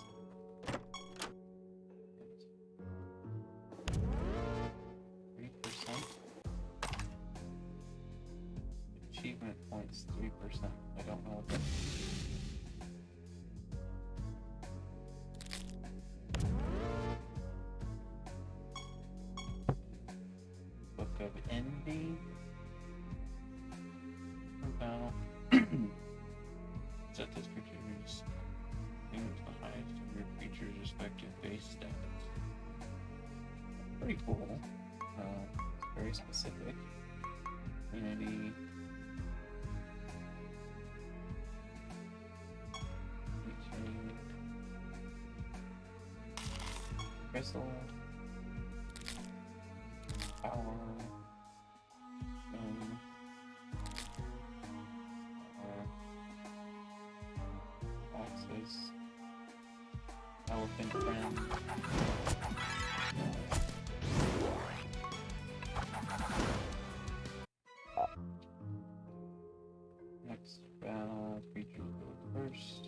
Speaker 1: 3%. Achievement points 3%. I don't know what that means. Book of Envy. Battle. Set this creature's thing to the highest of your creature's respective base stats. Pretty cool. It's very specific. Unity. Teaching. Crystal. Power. Axis. Elephant friend. Next creature go first.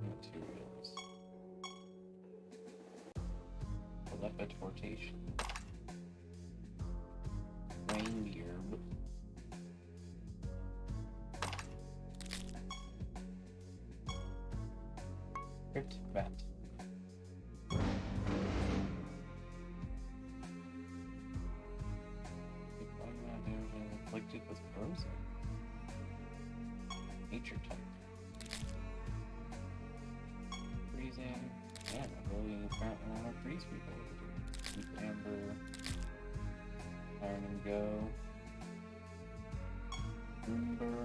Speaker 1: Materials. Teleportation. Reindeer. Crypt bat. Afflicted with frozen. Nature type. Freezing. Yeah, I really apparently want to freeze people. Deep amber. Iron and go. Ember.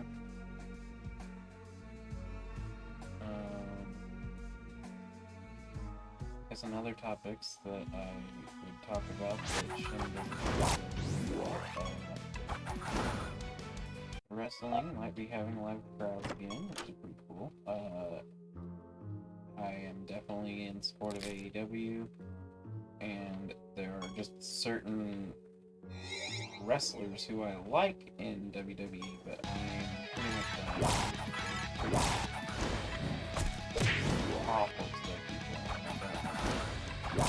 Speaker 1: There's some other topics that I would talk about that Shin doesn't wrestling might be having a live crowd again, which is pretty cool. I am definitely in support of AEW, and there are just certain wrestlers who I like in WWE, but I am pretty much awful to their people. I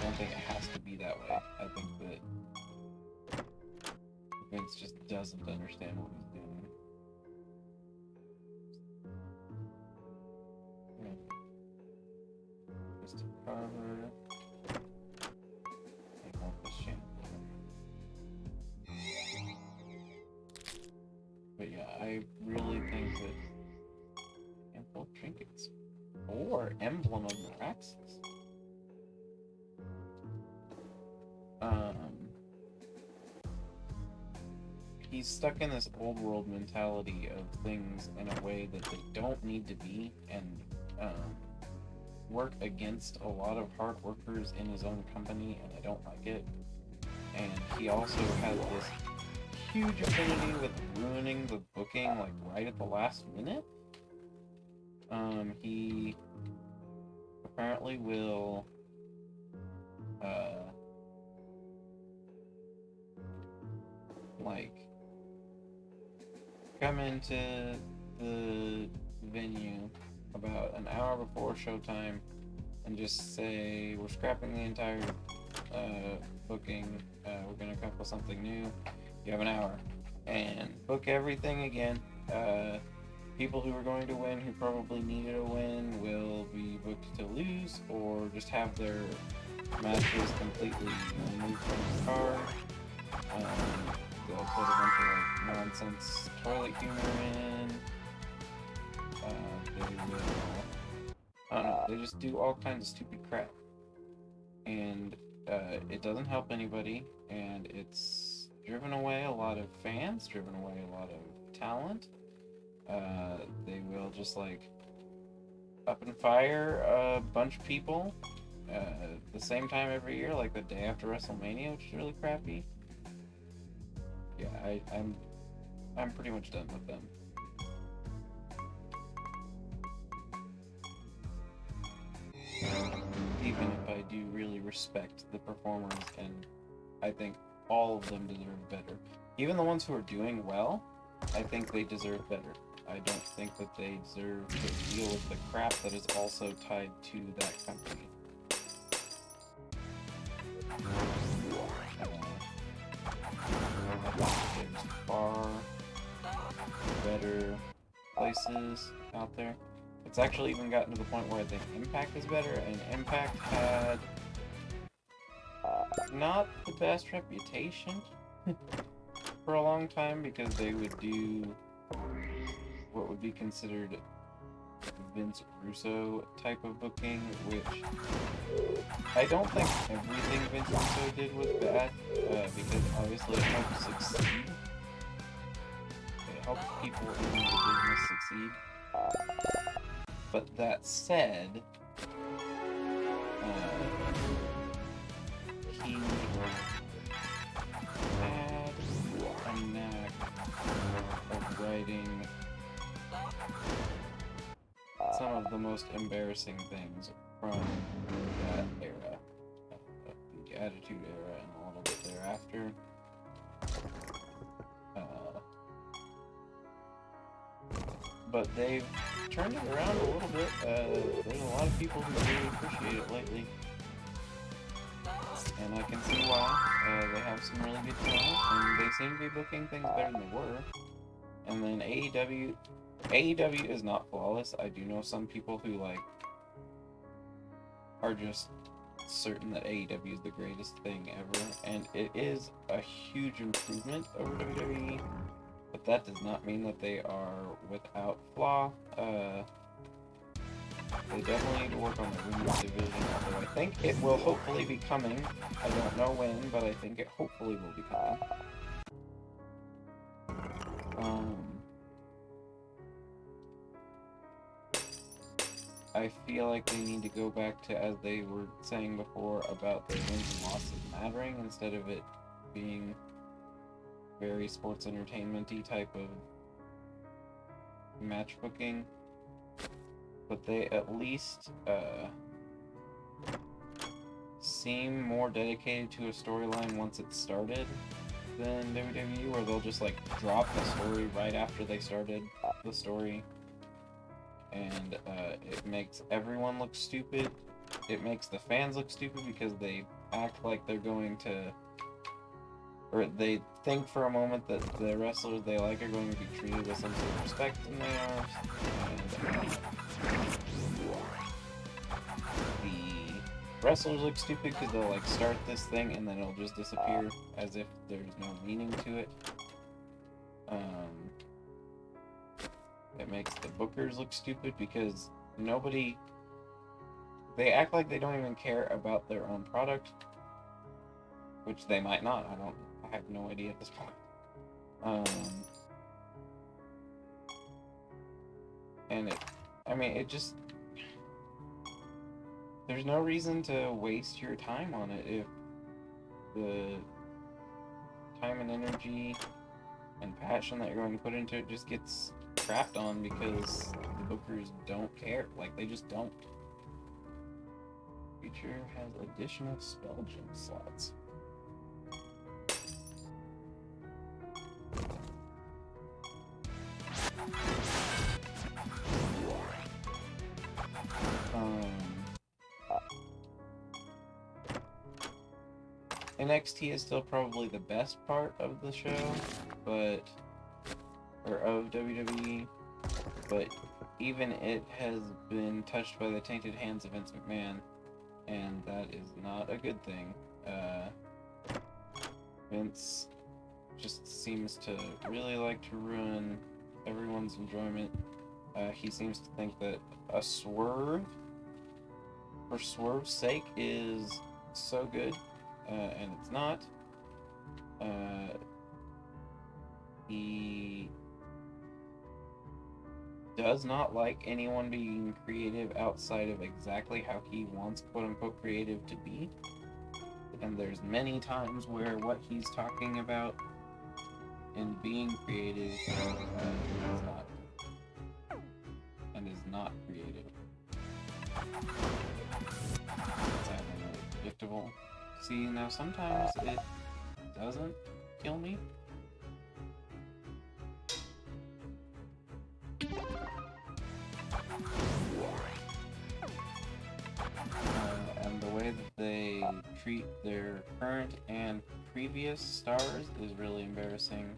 Speaker 1: don't think it has to be that way. I think that Vince just doesn't understand what he's doing. Just a Carver. I want this shampoo. But yeah, I really think that ample trinkets or emblem of Praxis. He's stuck in this old world mentality of things in a way that they don't need to be, and work against a lot of hard workers in his own company, and I don't like it. And he also has this huge affinity with ruining the booking, like, right at the last minute. He apparently will like come into the venue about an hour before showtime and just say, we're scrapping the entire booking, we're gonna come up with something new, you have an hour, and book everything again. People who are going to win, who probably needed a win, will be booked to lose, or just have their matches completely removed from the card. They'll put a bunch of like nonsense toilet humor in. They will, I don't know, they just do all kinds of stupid crap. And it doesn't help anybody, and it's driven away a lot of fans, driven away a lot of talent. They will just like up and fire a bunch of people the same time every year, like the day after WrestleMania, which is really crappy. Yeah, I'm pretty much done with them. Even if I do really respect the performers, and I think all of them deserve better. Even the ones who are doing well, I think they deserve better. I don't think that they deserve to deal with the crap that is also tied to that company. There's far better places out there. It's actually even gotten to the point where I think Impact is better, and Impact had not the best reputation for a long time, because they would do what would be considered Vince Russo type of booking, which I don't think everything Vince Russo did was bad, because obviously it helped succeed. It helped people in the business succeed. But that said, he had a knack of writing some of the most embarrassing things from that era, the Attitude Era, and a little bit thereafter. But they've turned it around a little bit. There's a lot of people who really appreciate it lately, and I can see why. They have some really good talent, and they seem to be booking things better than they were. And then AEW is not flawless. I do know some people who are just certain that AEW is the greatest thing ever, and it is a huge improvement over WWE. But that does not mean that they are without flaw. They definitely need to work on the women's division, although I think it will hopefully be coming. I don't know when, but I think it hopefully will be coming. I feel like they need to go back to, as they were saying before, about their wins and losses mattering instead of it being very sports entertainment-y type of match booking. But they at least seem more dedicated to a storyline once it's started than WWE, where they'll just drop the story right after they started the story. And it makes everyone look stupid. It makes the fans look stupid because they act like they're going to, or they think for a moment that the wrestlers they like are going to be treated with some sort of respect, and they are. And the wrestlers look stupid because they'll start this thing and then it'll just disappear as if there's no meaning to it. It makes the bookers look stupid because they act like they don't even care about their own product, which they might not. I have no idea at this point. And it just, there's no reason to waste your time on it if the time and energy and passion that you're going to put into it just gets crapped on because the bookers don't care. They just don't. Feature has additional spell gem slots. NXT is still probably the best part of the show, of WWE, but even it has been touched by the tainted hands of Vince McMahon, and that is not a good thing. Vince just seems to really like to ruin everyone's enjoyment. He seems to think that a swerve for swerve's sake is so good, and it's not. He does not like anyone being creative outside of exactly how he wants quote-unquote creative to be. And there's many times where what he's talking about in being creative is not creative. It's predictable. See, now sometimes it doesn't kill me. And the way that they treat their current and previous stars is really embarrassing.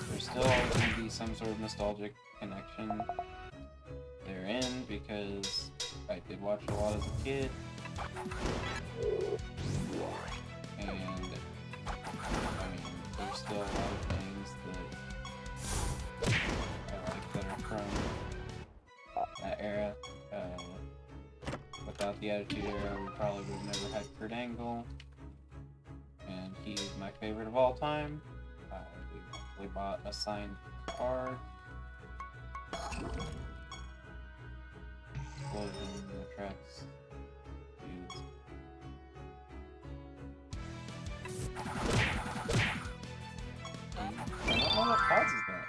Speaker 1: There's still always going to be some sort of nostalgic connection therein because I did watch a lot as a kid. And there's still a lot of things that the Attitude Era, we probably would have never had Kurt Angle. And he's my favorite of all time. We actually bought a signed card. Explosion, the tracks, dudes. I don't know what causes that.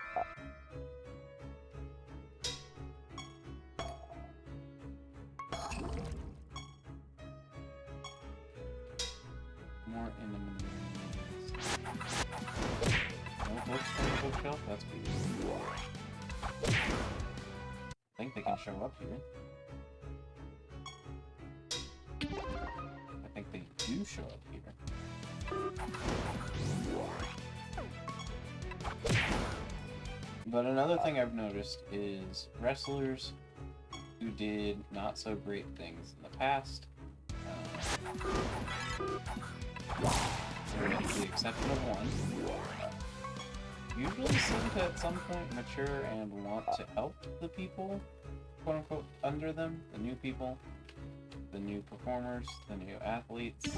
Speaker 1: More enemies. No books from the bookshelf? That's weird. I think they can show up here. I think they do show up here. But another thing I've noticed is wrestlers who did not so great things in the past, with the exception of one, usually seem to at some point mature and want to help the people, quote unquote, under them, the new people, the new performers, the new athletes.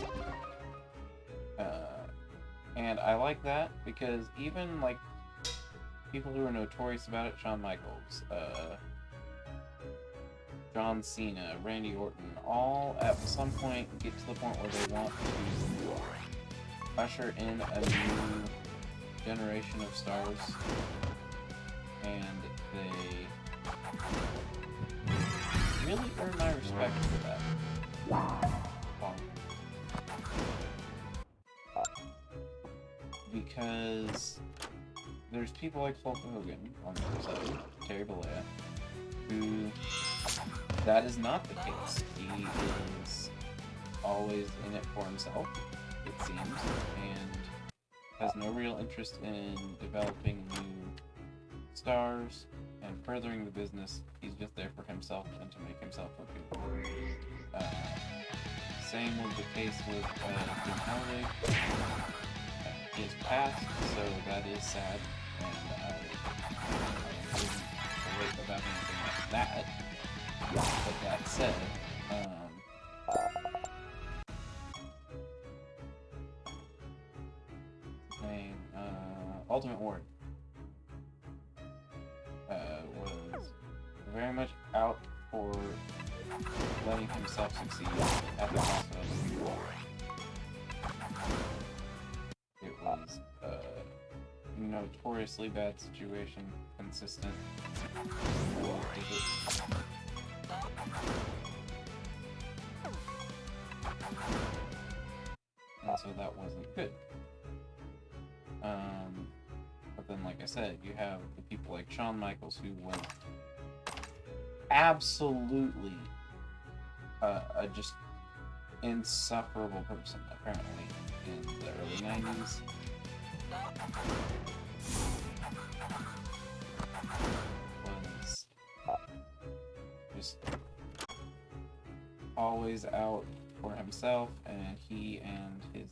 Speaker 1: And I like that because even like people who are notorious about it, Shawn Michaels, John Cena, Randy Orton, all at some point get to the point where they want to usher in a new generation of stars, and they really earn my respect for that. Because there's people like Hulk Hogan on the other side, Terry Bollea, who that is not the case. He is always in it for himself, it seems, and has no real interest in developing new stars and furthering the business. He's just there for himself and to make himself look good. Same was the case with Jim Howley. He has passed, so that is sad, and I wouldn't relate about anything like that. But that said, Ultimate Ward was very much out for letting himself succeed at the cost of other people. It was a notoriously bad situation, consistent. And so that wasn't good. But then, like I said, you have the people like Shawn Michaels who went absolutely a just insufferable person, apparently, in the early 90s. Was just always out for himself, and he and his